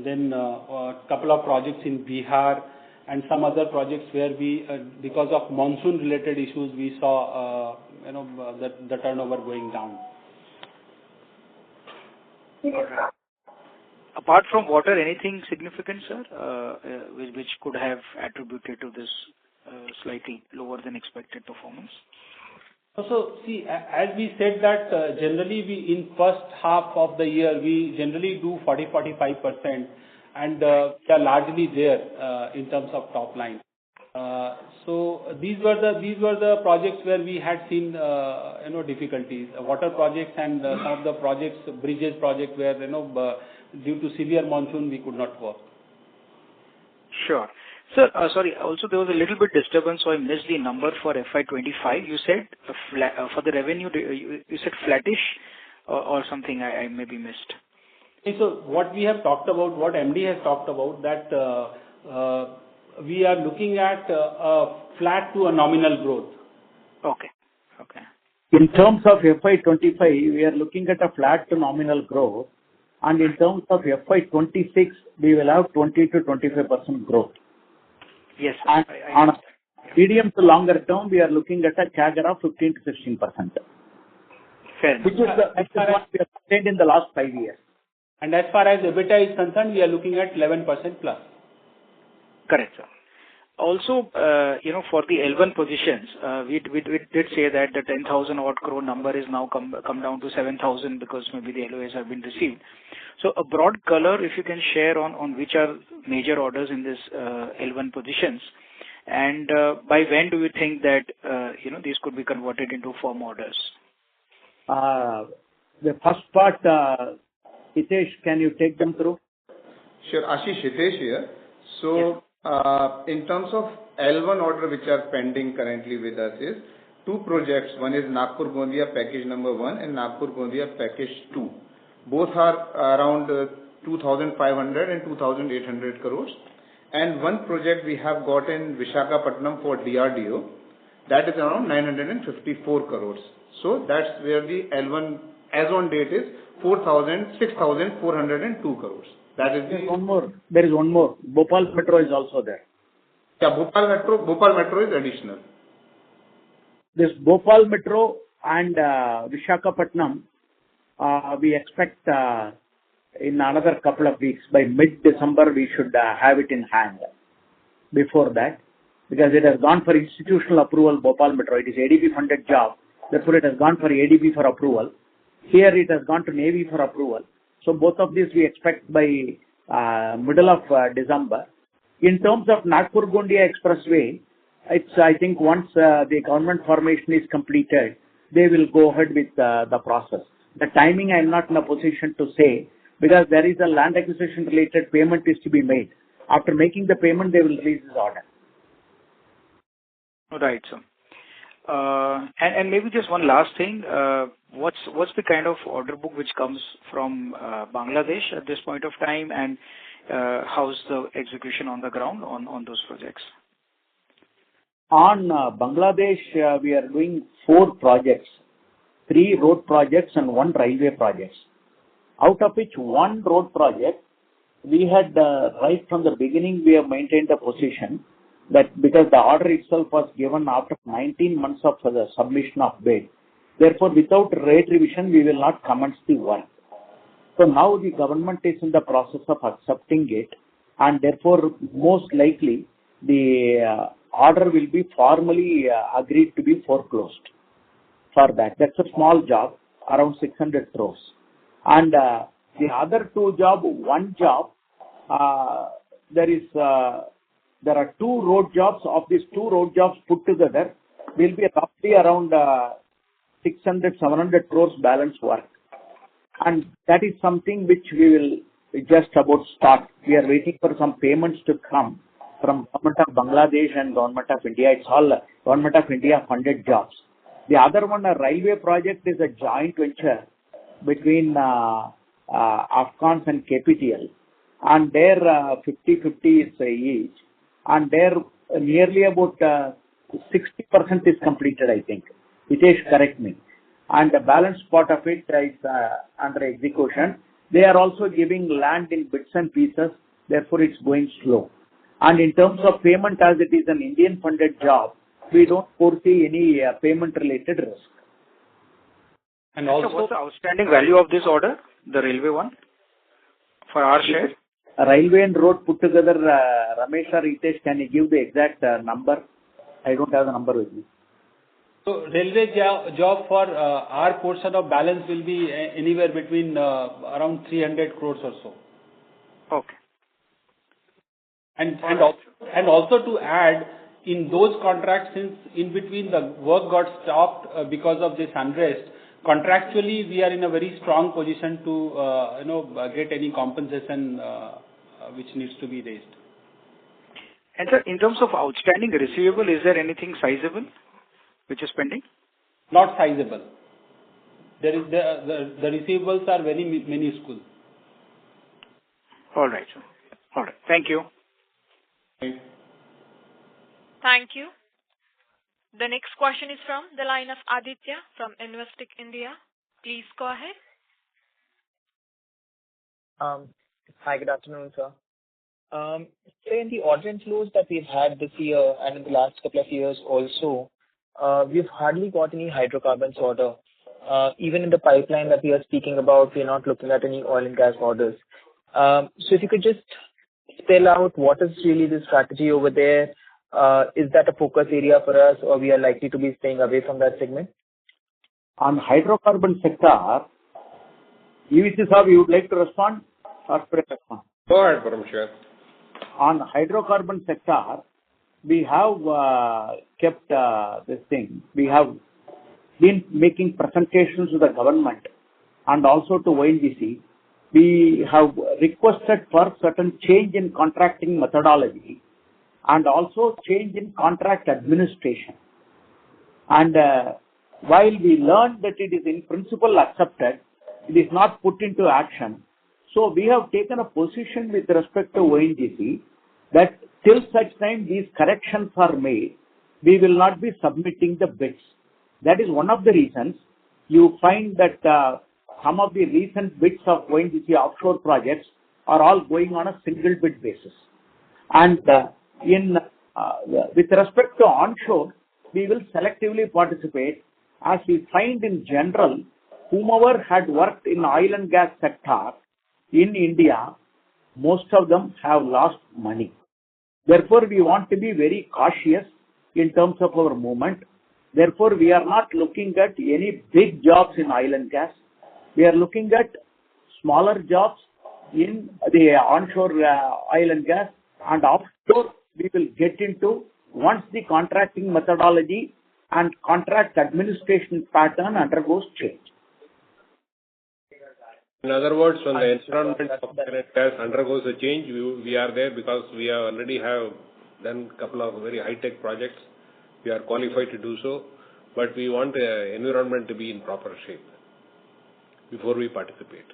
then a couple of projects in Bihar, and some other projects where we, because of monsoon-related issues, we saw the turnover going down. Apart from water, anything significant, sir, which could have attributed to this slightly lower than expected performance? So, see, as we said that generally we in first half of the year we generally do 40-45%, and we are largely there in terms of top line. So these were the projects where we had seen difficulties, water projects and some of the projects, bridges project where due to severe monsoon we could not work. Sure. Sir, sorry, also there was a little bit disturbance, so I missed the number for FY25. You said for the revenue, you said flattish or something I maybe missed. Okay, so what we have talked about, what MD has talked about, that we are looking at a flat to a nominal growth. Okay. In terms of FY25, we are looking at a flat to nominal growth, and in terms of FY26, we will have 20 to 25% growth. Yes. And on a medium to longer term, we are looking at a CAGR of 15 to 16%. Fair enough. Which is what we have obtained in the last 5 years. And as far as EBITDA is concerned, we are looking at 11% plus. Correct, sir. Also, for the L1 positions, we did say that the 10,000 odd crore number is now come down to 7,000 because maybe the LOAs have been received. So a broad color, if you can share on which are major orders in this L1 positions, and by when do you think that these could be converted into firm orders? The first part, Hitesh, can you take them through? Sure. Ashish, Hitesh here. So, in terms of L1 order which are pending currently with us is two projects. One is Nagpur Gondia package number 1 and Nagpur Gondia package 2. Both are around 2,500 and 2,800 crores. And one project we have got in Visakhapatnam for DRDO, that is around 954 crores. So that's where the L1 as on date is 6,402 crores. That is There is one more. Bhopal Metro is also there. Yeah, Bhopal Metro is additional. This Bhopal Metro and Visakhapatnam, we expect in another couple of weeks. By mid-December, we should have it in hand. Before that, because it has gone for institutional approval, Bhopal Metro. It is ADB funded job. Therefore, it has gone for ADB for approval. Here, it has gone to Navy for approval. So, both of these we expect by middle of December. In terms of Nagpur Gondia Expressway, I think once the government formation is completed, they will go ahead with the process. The timing I am not in a position to say, because there is a land acquisition related payment is to be made. After making the payment, they will release this order. Right, sir. And maybe just one last thing. What's the kind of order book which comes from Bangladesh at this point of time, and how's the execution on the ground on those projects? On Bangladesh, we are doing 4 projects, 3 road projects and 1 railway projects. Out of which 1 road project, we had right from the beginning, we have maintained the position that because the order itself was given after 19 months of the submission of bid. Therefore, without rate revision, we will not commence the work. So now the government is in the process of accepting it, and therefore, most likely, the order will be formally agreed to be foreclosed for that. That's a small job, around 600 crores. And the other 2 job, one job, there are 2 road jobs. Of these 2 road jobs put together, will be roughly around 600-700 crores balance work. And that is something which we will just about start. We are waiting for some payments to come from Government of Bangladesh and Government of India. It's all Government of India funded jobs. The other one, a railway project, is a joint venture between Afcons and KPTL. And their 50-50 is each. And there nearly about 60% is completed, I think. Hitesh, correct me. And the balance part of it is under execution. They are also giving land in bits and pieces. Therefore, it's going slow. And in terms of payment, as it is an Indian funded job, we don't foresee any payment related risk. And also, what's the outstanding value of this order, the railway one, for our share? Railway and road put together, Ramesh or Hitesh, can you give the exact number? I don't have the number with me. So railway job for our portion of balance will be anywhere between around 300 crores or so. Okay. And also to add, in those contracts, since in between the work got stopped because of this unrest, contractually we are in a very strong position to get any compensation which needs to be raised. And sir, in terms of outstanding receivable, is there anything sizable which is pending? Not sizable. There is the receivables are very minuscule. All right, sir. All right. Thank you. Thank you. The next question is from the line of Aditya from Investec India. Please go ahead. Hi, good afternoon, sir. So in the order inflows that we've had this year and in the last couple of years also, we've hardly got any hydrocarbons order. Even in the pipeline that we are speaking about, we're not looking at any oil and gas orders. So if you could just spell out what is really the strategy over there. Is that a focus area for us, or we are likely to be staying away from that segment? On hydrocarbon sector, EVC sir, you would like to respond or respond? Go ahead, Parameshwar. On hydrocarbon sector, we have kept this thing. We have been making presentations to the government and also to ONGC we have requested for certain change in contracting methodology and also change in contract administration. And while we learned that it is in principle accepted, it is not put into action. So we have taken a position with respect to ONGC that till such time these corrections are made, we will not be submitting the bids. That is one of the reasons you find that some of the recent bids of ONGC offshore projects are all going on a single bid basis. And with respect to onshore, we will selectively participate as we find in general, whomever had worked in oil and gas sector in India, most of them have lost money. Therefore, we want to be very cautious in terms of our movement. Therefore, we are not looking at any big jobs in oil and gas. We are looking at smaller jobs in the onshore oil and gas, and offshore we will get into once the contracting methodology and contract administration pattern undergoes change. In other words, when the environment of oil and gas undergoes a change, we are there because we already have done a couple of very high-tech projects. We are qualified to do so, but we want the environment to be in proper shape before we participate.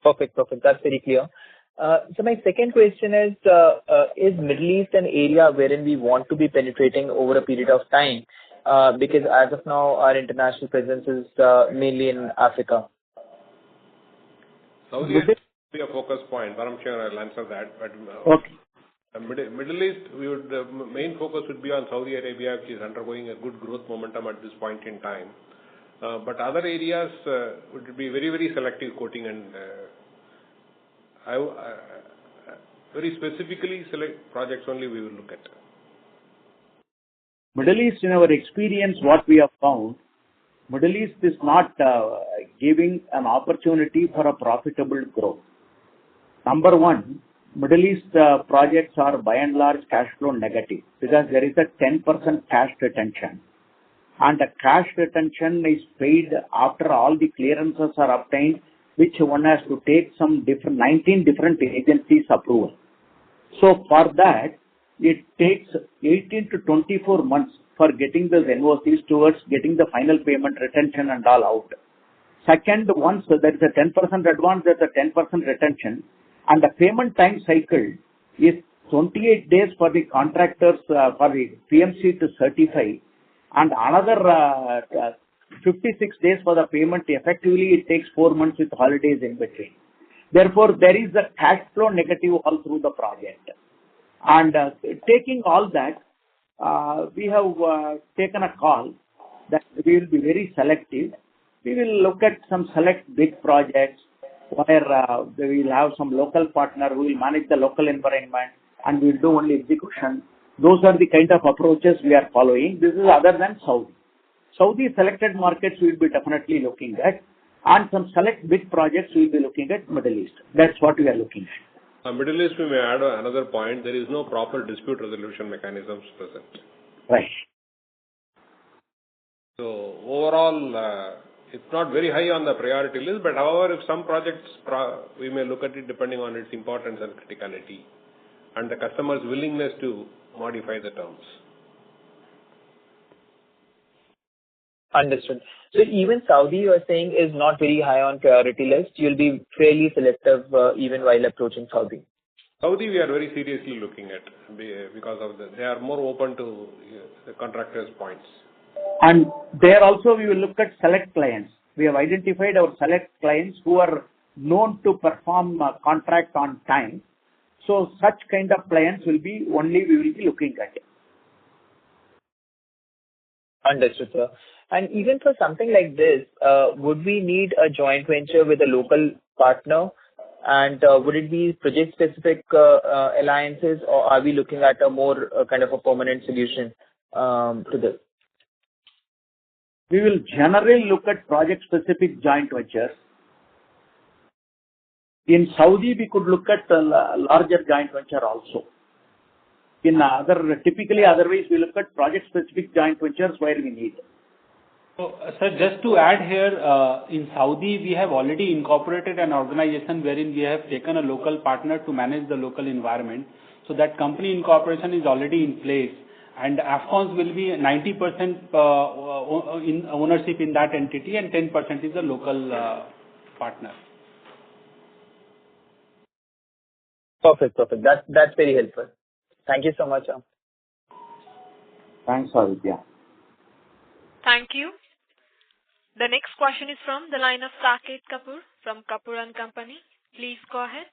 Perfect. That's very clear. So my second question is Middle East an area wherein we want to be penetrating over a period of time? Because as of now, our international presence is mainly in Africa. Saudi Arabia will be a focus point. Paramshar, I'll answer that. But okay. Middle East, the main focus would be on Saudi Arabia, which is undergoing a good growth momentum at this point in time. But other areas would be very, very selective quoting, and very specifically select projects only we will look at. Middle East, in our experience, what we have found, Middle East is not giving an opportunity for a profitable growth. Number one, Middle East projects are by and large cash flow negative because there is a 10% cash retention. And the cash retention is paid after all the clearances are obtained, which one has to take 19 different agencies' approval. So for that, it takes 18 to 24 months for getting the NOCs towards getting the final payment retention and all out. Second, once there is a 10% advance, there is a 10% retention, and the payment time cycle is 28 days for the contractors, for the PMC to certify, and another 56 days for the payment. Effectively, it takes 4 months with holidays in between. Therefore, there is a cash flow negative all through the project. And taking all that, we have taken a call that we will be very selective. We will look at some select big projects where we will have some local partner who will manage the local environment and we will do only execution. Those are the kind of approaches we are following. This is other than Saudi. Saudi selected markets we will be definitely looking at, and some select big projects we will be looking at Middle East. That's what we are looking at. Middle East, we may add another point. There is no proper dispute resolution mechanisms present. Right. So overall, it's not very high on the priority list, but however, if some projects, we may look at it depending on its importance and criticality and the customer's willingness to modify the terms. Understood. So even Saudi, you are saying, is not very high on priority list. You'll be fairly selective even while approaching Saudi. Saudi, we are very seriously looking at because of they are more open to the contractors' points. And there also we will look at select clients. We have identified our select clients who are known to perform contract on time. So such kind of clients will be only we will be looking at. Understood, sir. And even for something like this, would we need a joint venture with a local partner? And would it be project-specific alliances, or are we looking at a more kind of a permanent solution to this? We will generally look at project-specific joint ventures. In Saudi, we could look at a larger joint venture also. Typically otherwise we look at project-specific joint ventures where we need. So, sir, just to add here, in Saudi, we have already incorporated an organization wherein we have taken a local partner to manage the local environment. So that company incorporation is already in place, and Afcons will be 90% in ownership in that entity, and 10% is a local partner. Perfect. That's very helpful. Thank you so much, sir. Thanks, Aditya. Thank you. The next question is from the line of Saket Kapoor from Kapoor and Company. Please go ahead.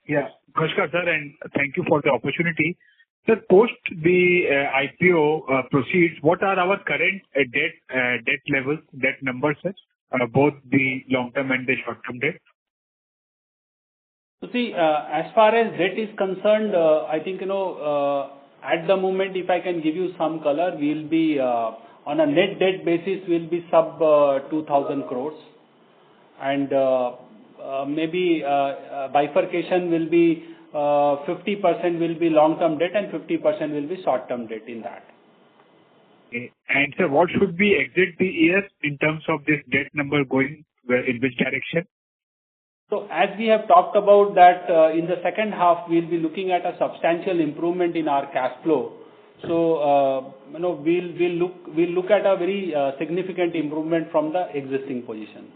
Yeah. Namaskar, sir, and thank you for the opportunity. Sir, post the IPO proceeds, what are our current debt levels, debt numbers, sir? Both the long-term and the short-term debt? So see, as far as debt is concerned, I think, at the moment, if I can give you some color, we'll be on a net debt basis, we'll be sub 2,000 crores. And maybe bifurcation will be 50% will be long-term debt and 50% will be short-term debt in that. Okay. And sir, what should we exit the year in terms of this debt number going in which direction? So as we have talked about that, in the second half, we'll be looking at a substantial improvement in our cash flow. So, we'll look at a very significant improvement from the existing position.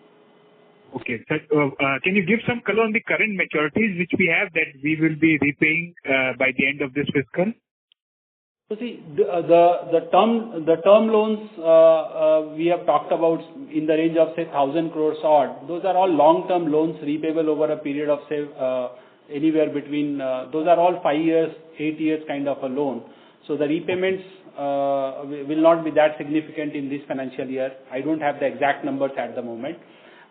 Okay. Sir, can you give some color on the current maturities which we have that we will be repaying by the end of this fiscal? So see, the term loans we have talked about in the range of say 1,000 crores odd. Those are all long-term loans repayable over a period of say anywhere between those are all 5 years, 8 years kind of a loan. So the repayments will not be that significant in this financial year. I don't have the exact numbers at the moment.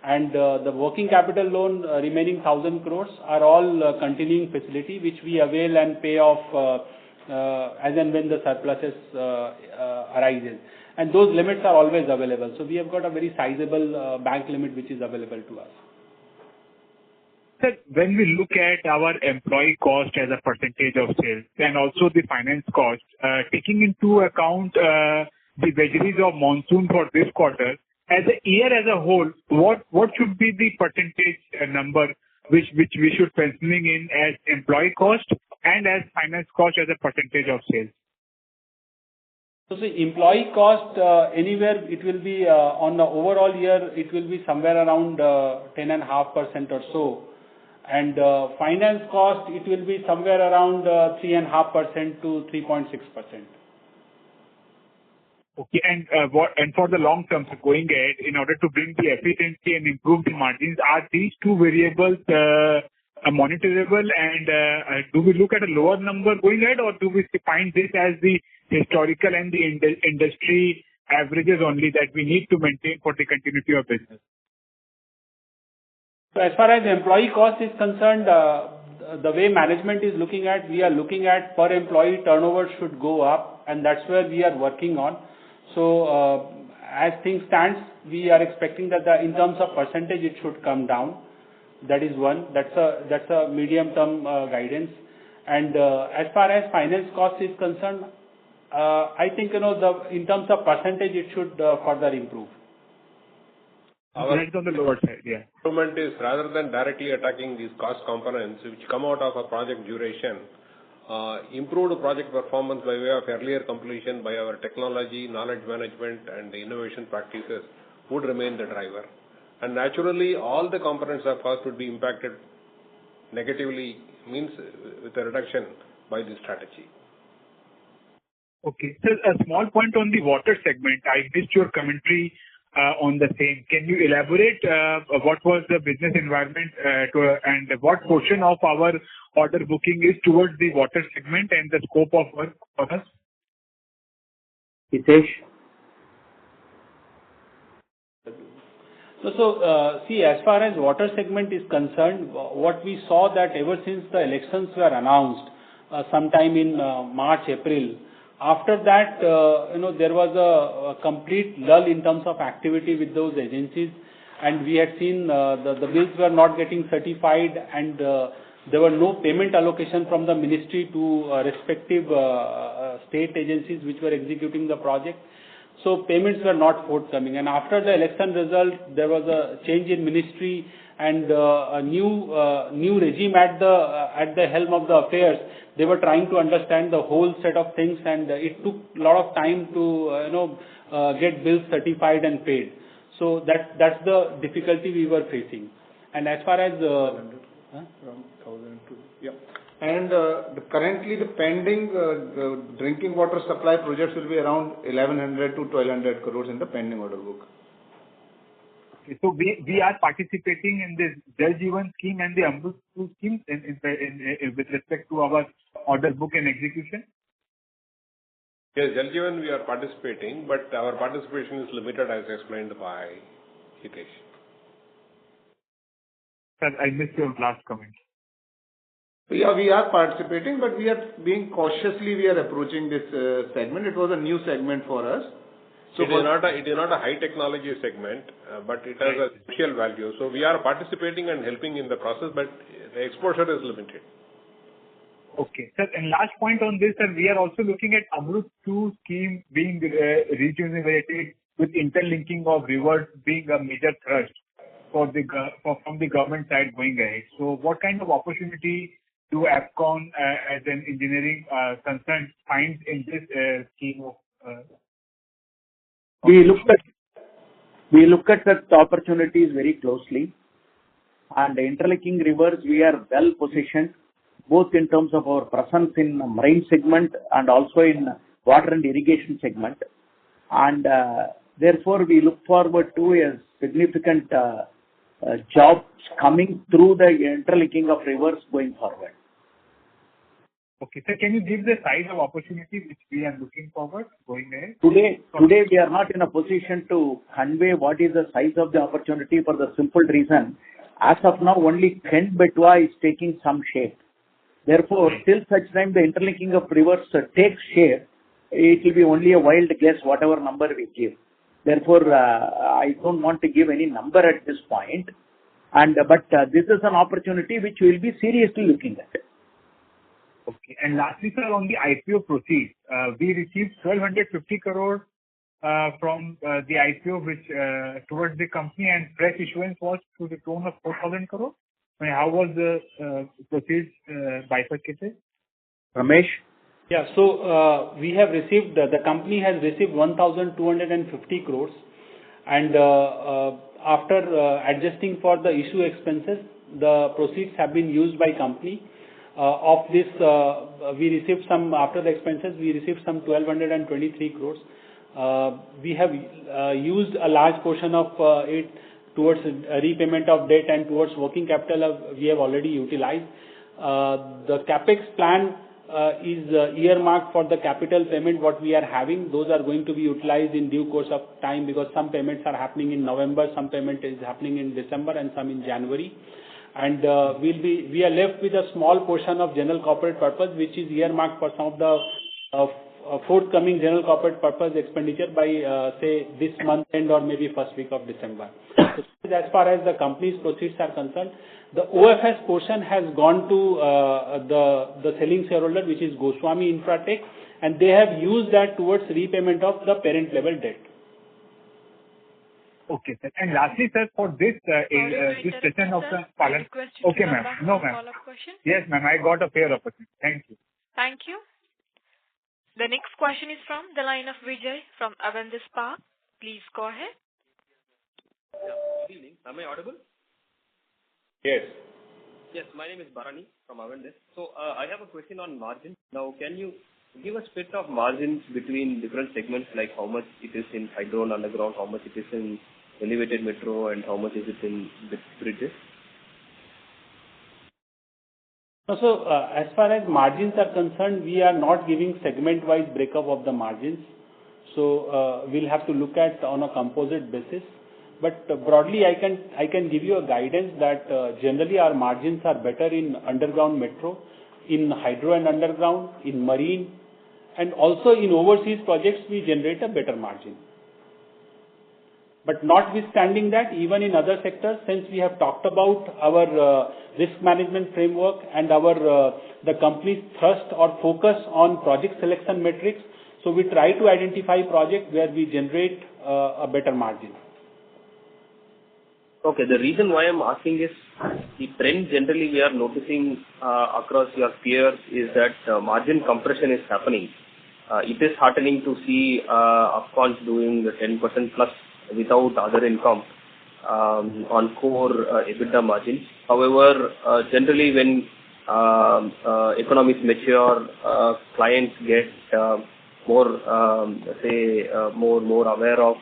And the working capital loan remaining 1,000 crores are all continuing facility which we avail and pay off as and when the surpluses arises. And those limits are always available. So we have got a very sizable bank limit which is available to us. Sir, when we look at our employee cost as a percentage of sales and also the finance cost, taking into account the vagaries of monsoon for this quarter, as a year as a whole, what should be the percentage number which we should penciling in as employee cost and as finance cost as a percentage of sales? So the employee cost, anywhere it will be on the overall year, it will be somewhere around 10.5% or so. And finance cost, it will be somewhere around 3.5% to 3.6%. Okay. And for the long term, so going ahead, in order to bring the efficiency and improve the margins, are these two variables monitorable? And do we look at a lower number going ahead, or do we find this as the historical and the industry averages only that we need to maintain for the continuity of business? So as far as employee cost is concerned, the way management is looking at, we are looking at per employee turnover should go up, and that's where we are working on. So as things stands, we are expecting that in terms of percentage, it should come down. That is one. That's a medium-term guidance. And as far as finance cost is concerned, I think in terms of percentage, it should further improve. It's on the lower side, yeah. Improvement is rather than directly attacking these cost components which come out of a project duration, improved project performance by way of earlier completion by our technology, knowledge management and the innovation practices would remain the driver. And naturally, all the components of cost would be impacted negatively, means with a reduction by this strategy. Okay. So a small point on the water segment. I missed your commentary on the same. Can you elaborate what was the business environment and what portion of our order booking is towards the water segment and the scope of work for us? Hitesh? So see, as far as water segment is concerned, what we saw that ever since the elections were announced sometime in March, April, after that, there was a complete lull in terms of activity with those agencies, and we had seen the bills were not getting certified, and there were no payment allocation from the ministry to respective state agencies which were executing the project. so payments were not forthcoming. And after the election result, there was a change in ministry and a new regime at the helm of the affairs. They were trying to understand the whole set of things, and it took a lot of time to get bills certified and paid. So that's the difficulty we were facing. And as far as around 1,002, yeah. And currently the pending drinking water supply projects will be around 1,100 to 1,200 crores in the pending order book. So we are participating in this Jal Jeevan scheme and the Amrut scheme with respect to our order book and execution? Yes, Jal Jeevan we are participating, but our participation is limited as explained by Hitesh. Sir, I missed your last comment. Yeah, we are participating, but we are being cautiously we are approaching this segment. It was a new segment for us. So it is not a high technology segment, but it has a social value. So we are participating and helping in the process, but the exposure is limited. Okay, sir. And last point on this, sir, we are also looking at Amrut 2 scheme being rejuvenated with interlinking of rivers being a major thrust from the government side going ahead. So what kind of opportunity do Afcon as an engineering concern find in this scheme of We look at the opportunities very closely, and interlinking rivers, we are well positioned both in terms of our presence in marine segment and also in water and irrigation segment, and therefore we look forward to a significant jobs coming through the interlinking of rivers going forward. Okay, sir, can you give the size of opportunity which we are looking forward going ahead? Today we are not in a position to convey what is the size of the opportunity for the simple reason. As of now, only Kent Betwa is taking some shape. Therefore, till such time the interlinking of rivers takes shape, it will be only a wild guess whatever number we give. Therefore, I don't want to give any number at this point. But this is an opportunity which we will be seriously looking at. Okay. And lastly, sir, on the IPO proceeds, we received 1,250 crore from the IPO which towards the company, and fresh issuance was to the tune of 4,000 crore. I mean, how was the proceeds bifurcated? Ramesh? Yeah, so we have received, the company has received 1,250 crores, and after adjusting for the issue expenses, the proceeds have been used by company. Of this, we received some, after the expenses, we received some 1,223 crores. We have used a large portion of it towards repayment of debt and towards working capital we have already utilized. The capex plan is earmarked for the capital payment what we are having. Those are going to be utilized in due course of time, because some payments are happening in November, some payment is happening in December, and some in January. And we are left with a small portion of general corporate purpose, which is earmarked for some of the forthcoming general corporate purpose expenditure by say this month end or maybe first week of December. So as far as the company's proceeds are concerned, the OFS portion has gone to the selling shareholder, which is Goswami Infratech, and they have used that towards repayment of the parent level debt. Okay, sir. And lastly, sir, for this session of the Palan. Okay, ma'am. No, ma'am. Yes, ma'am. I got a fair opportunity. Thank you. Thank you. The next question is from the line of Vijay from Avendus Spark. Please go ahead. Yeah, good evening. Am I audible? Yes. Yes, my name is Bharani from Avendus. So I have a question on margin. Now, can you give a split of margins between different segments, like how much it is in hydro and underground, how much it is in elevated metro, and how much is it in bridges? So, as far as margins are concerned, we are not giving segment-wise breakup of the margins. So, we'll have to look at on a composite basis. But broadly, I can give you a guidance that generally our margins are better in underground metro, in hydro and underground, in marine, and also in overseas projects we generate a better margin. But notwithstanding that, even in other sectors, since we have talked about our risk management framework and our the company's thrust or focus on project selection metrics, So we try to identify projects where we generate a better margin. Okay, the reason why I'm asking is the trend generally we are noticing across your peers is that margin compression is happening. It is heartening to see Afcons doing the 10% plus without other income on core EBITDA margins. However, generally when economies mature, clients get more aware of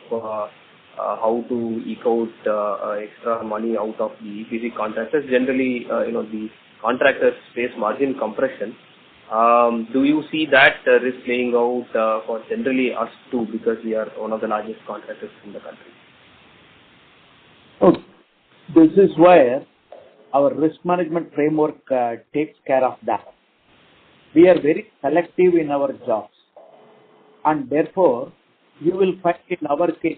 how to eke out extra money out of the EPC contractors. Generally, the contractors face margin compression. Do you see that risk playing out for generally us too, because we are one of the largest contractors in the country? So this is where our risk management framework takes care of that. We are very selective in our jobs, and therefore you will find in our case,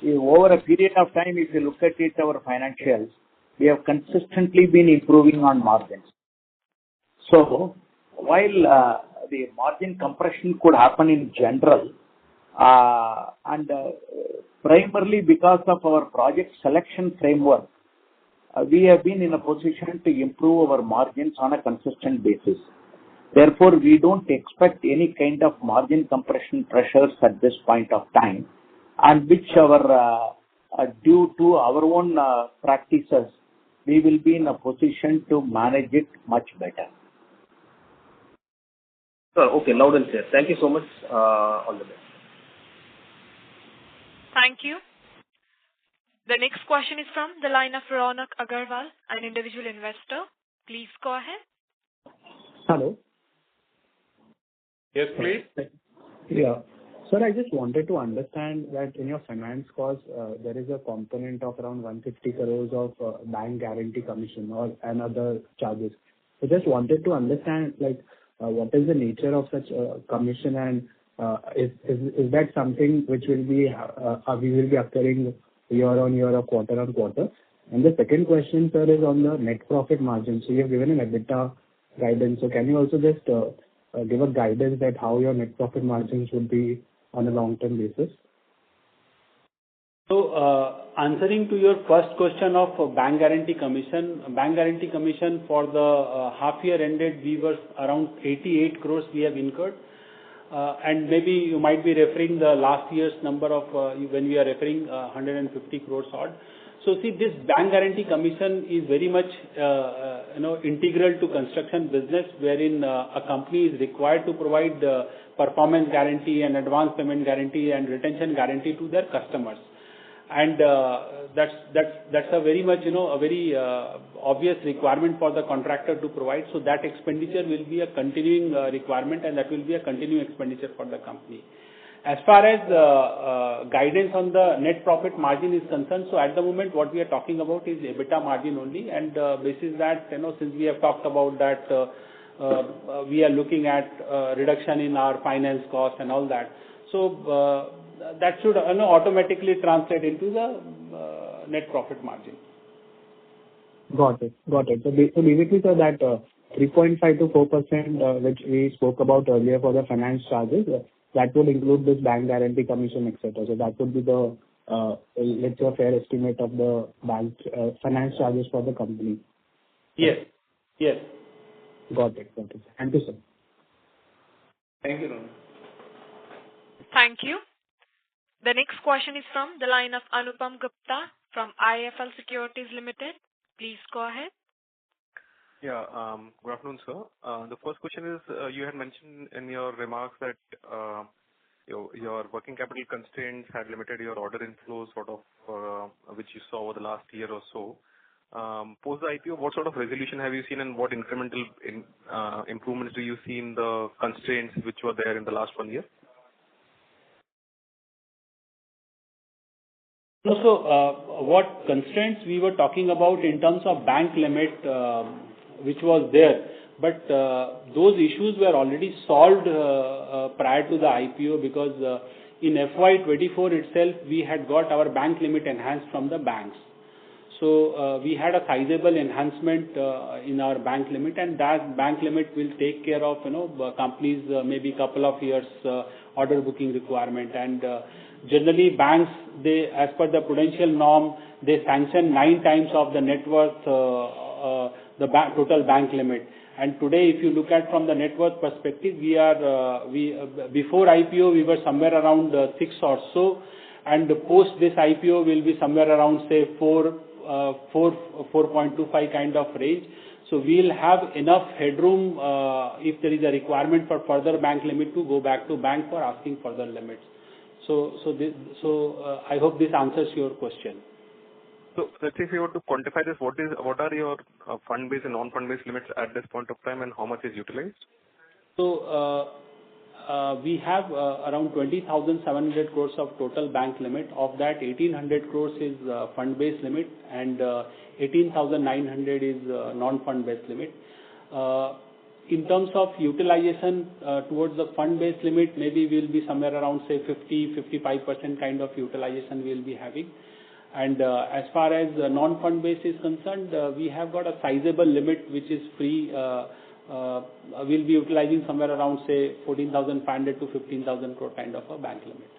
over a period of time, if you look at it, our financials, we have consistently been improving on margins. So while the margin compression could happen in general, and primarily because of our project selection framework, we have been in a position to improve our margins on a consistent basis. Therefore, we don't expect any kind of margin compression pressures at this point of time, and which due to our own practices, we will be in a position to manage it much better. Okay, loud and clear. Thank you so much. All the best. Thank you. The next question is from the line of Ronak Agarwal, an individual investor. Please go ahead. Hello. Yes, please. Yeah. Sir, I just wanted to understand that in your finance cost, there is a component of around 150 crores of bank guarantee commission and other charges. So just wanted to understand, what is the nature of such commission, and is that something which will be we will be occurring year on year or quarter on quarter? And the second question, sir, is on the net profit margin. So you have given an EBITDA guidance. So can you also just give a guidance that how your net profit margins would be on a long-term basis? So, answering to your first question of bank guarantee commission for the half year ended, we were around 88 crores we have incurred. And maybe you might be referring the last year's number of when we are referring 150 crores odd. So see, this bank guarantee commission is very much integral to construction business, wherein a company is required to provide performance guarantee and advance payment guarantee and retention guarantee to their customers. And that's a very much a very obvious requirement for the contractor to provide. So that expenditure will be a continuing requirement, and that will be a continuing expenditure for the company. As far as guidance on the net profit margin is concerned, so at the moment what we are talking about is EBITDA margin only, and basis that since we have talked about that we are looking at reduction in our finance cost and all that. So that should automatically translate into the net profit margin. Got it. So basically, sir, that 3.5 to 4% which we spoke about earlier for the finance charges, that would include this bank guarantee commission, etc. So that would be the let's say a fair estimate of the bank finance charges for the company. Yes. Got it. Thank you, sir. Thank you, Ron. Thank you. The next question is from the line of Anupam Gupta from IIFL Securities Limited. Please go ahead. Yeah, good afternoon, sir. The first question is, you had mentioned in your remarks that your working capital constraints had limited your order inflows, sort of, which you saw over the last year or so. Post the IPO, what sort of resolution have you seen, and what incremental improvements do you see in the constraints which were there in the last 1 year? So, what constraints we were talking about in terms of bank limit, which was there, but those issues were already solved prior to the IPO, because in FY24 itself we had got our bank limit enhanced from the banks. So we had a sizable enhancement in our bank limit, and that bank limit will take care of companies maybe couple of years order booking requirement. And generally banks, they, as per the prudential norm, they sanction 9 times of the net worth, total bank limit. And today, if you look at from the net worth perspective, before IPO we were somewhere around 6 or so, and post this IPO will be somewhere around say 4.25 kind of range. So we'll have enough headroom if there is a requirement for further bank limit to go back to bank for asking further limits. So I hope this answers your question. So let's say if you were to quantify this, what are your fund-based and non-fund-based limits at this point of time, and how much is utilized? So we have around 20,700 crores of total bank limit. Of that, 1,800 crores is fund-based limit, and 18,900 is non-fund-based limit. In terms of utilization towards the fund-based limit, maybe we'll be somewhere around say 50-55% kind of utilization we'll be having. And as far as non-fund base is concerned, we have got a sizable limit which is free. We'll be utilizing somewhere around say 14,500 to 15,000 crore kind of a bank limit.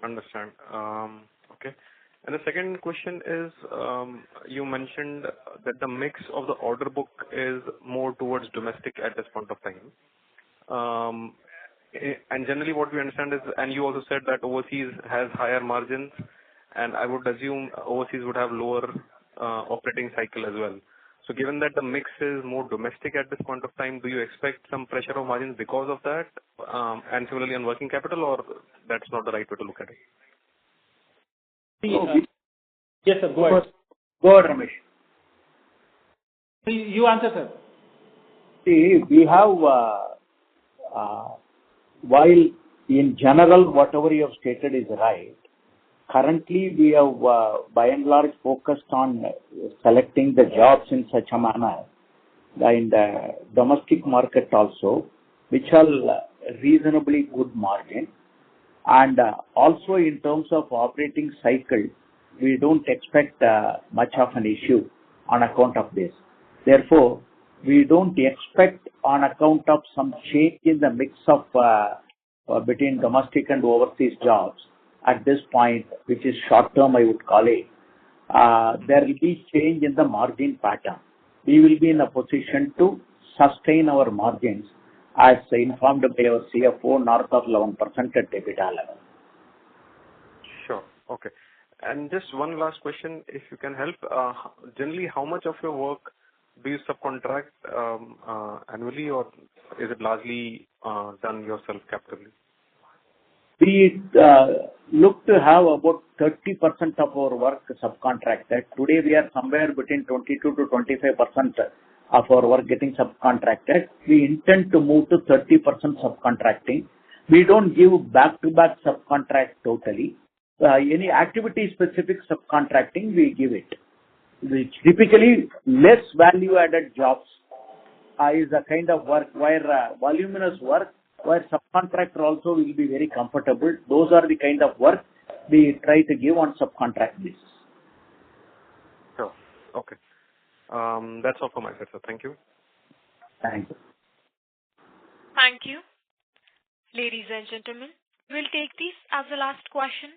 Understand. Okay. And the second question is, you mentioned that the mix of the order book is more towards domestic at this point of time. And generally what we understand is, and you also said that overseas has higher margins, and I would assume overseas would have lower operating cycle as well. So given that the mix is more domestic at this point of time, do you expect some pressure on margins because of that? And similarly on working capital, or that's not the right way to look at it? Yes, sir. Go ahead. Go ahead, Ramesh. You answer, sir. See, we have, while in general, whatever you have stated is right, currently we have by and large focused on selecting the jobs in such a manner in the domestic market also, which are reasonably good margin. And also in terms of operating cycle, we don't expect much of an issue on account of this. Therefore, we don't expect on account of some change in the mix of between domestic and overseas jobs at this point, which is short term, I would call it, there will be change in the margin pattern. We will be in a position to sustain our margins as informed by our CFO, north of 11% at EBITDA level. Sure. Okay. And just one last question, if you can help. Generally, how much of your work do you subcontract annually, or is it largely done yourself captively? We look to have about 30% of our work subcontracted. Today we are somewhere between 22 to 25% of our work getting subcontracted. We intend to move to 30% subcontracting. We don't give back-to-back subcontract totally. Any activity-specific subcontracting, we give it. Which typically less value-added jobs is a kind of work where voluminous work, where subcontractor also will be very comfortable. Those are the kind of work we try to give on subcontract basis. Sure. Okay. That's all from my side, sir. Thank you. Thank you. Thank you. Ladies and gentlemen, we'll take this as the last question.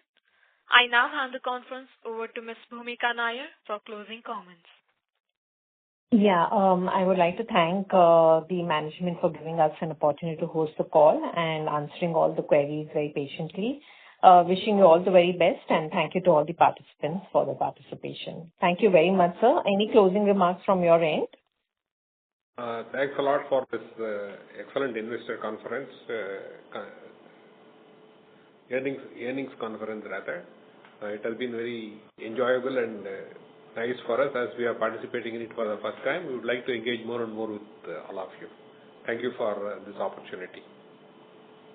I now hand the conference over to Ms. Bhumika Nair for closing comments. Yeah, I would like to thank the management for giving us an opportunity to host the call and answering all the queries very patiently. Wishing you all the very best, and thank you to all the participants for the participation. Thank you very much, sir. Any closing remarks from your end? Thanks a lot for this excellent investor conference, earnings conference rather. It has been very enjoyable and nice for us as we are participating in it for the first time. We would like to engage more and more with all of you. Thank you for this opportunity.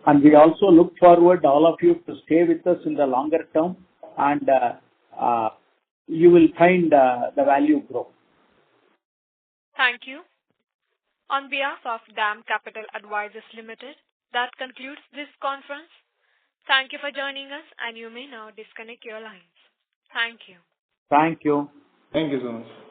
And we also look forward all of you to stay with us in the longer term, and you will find the value grow. Thank you. On behalf of DAM Capital Advisors Limited, that concludes this conference. Thank you for joining us, and you may now disconnect your lines. Thank you. Thank you. Thank you so much.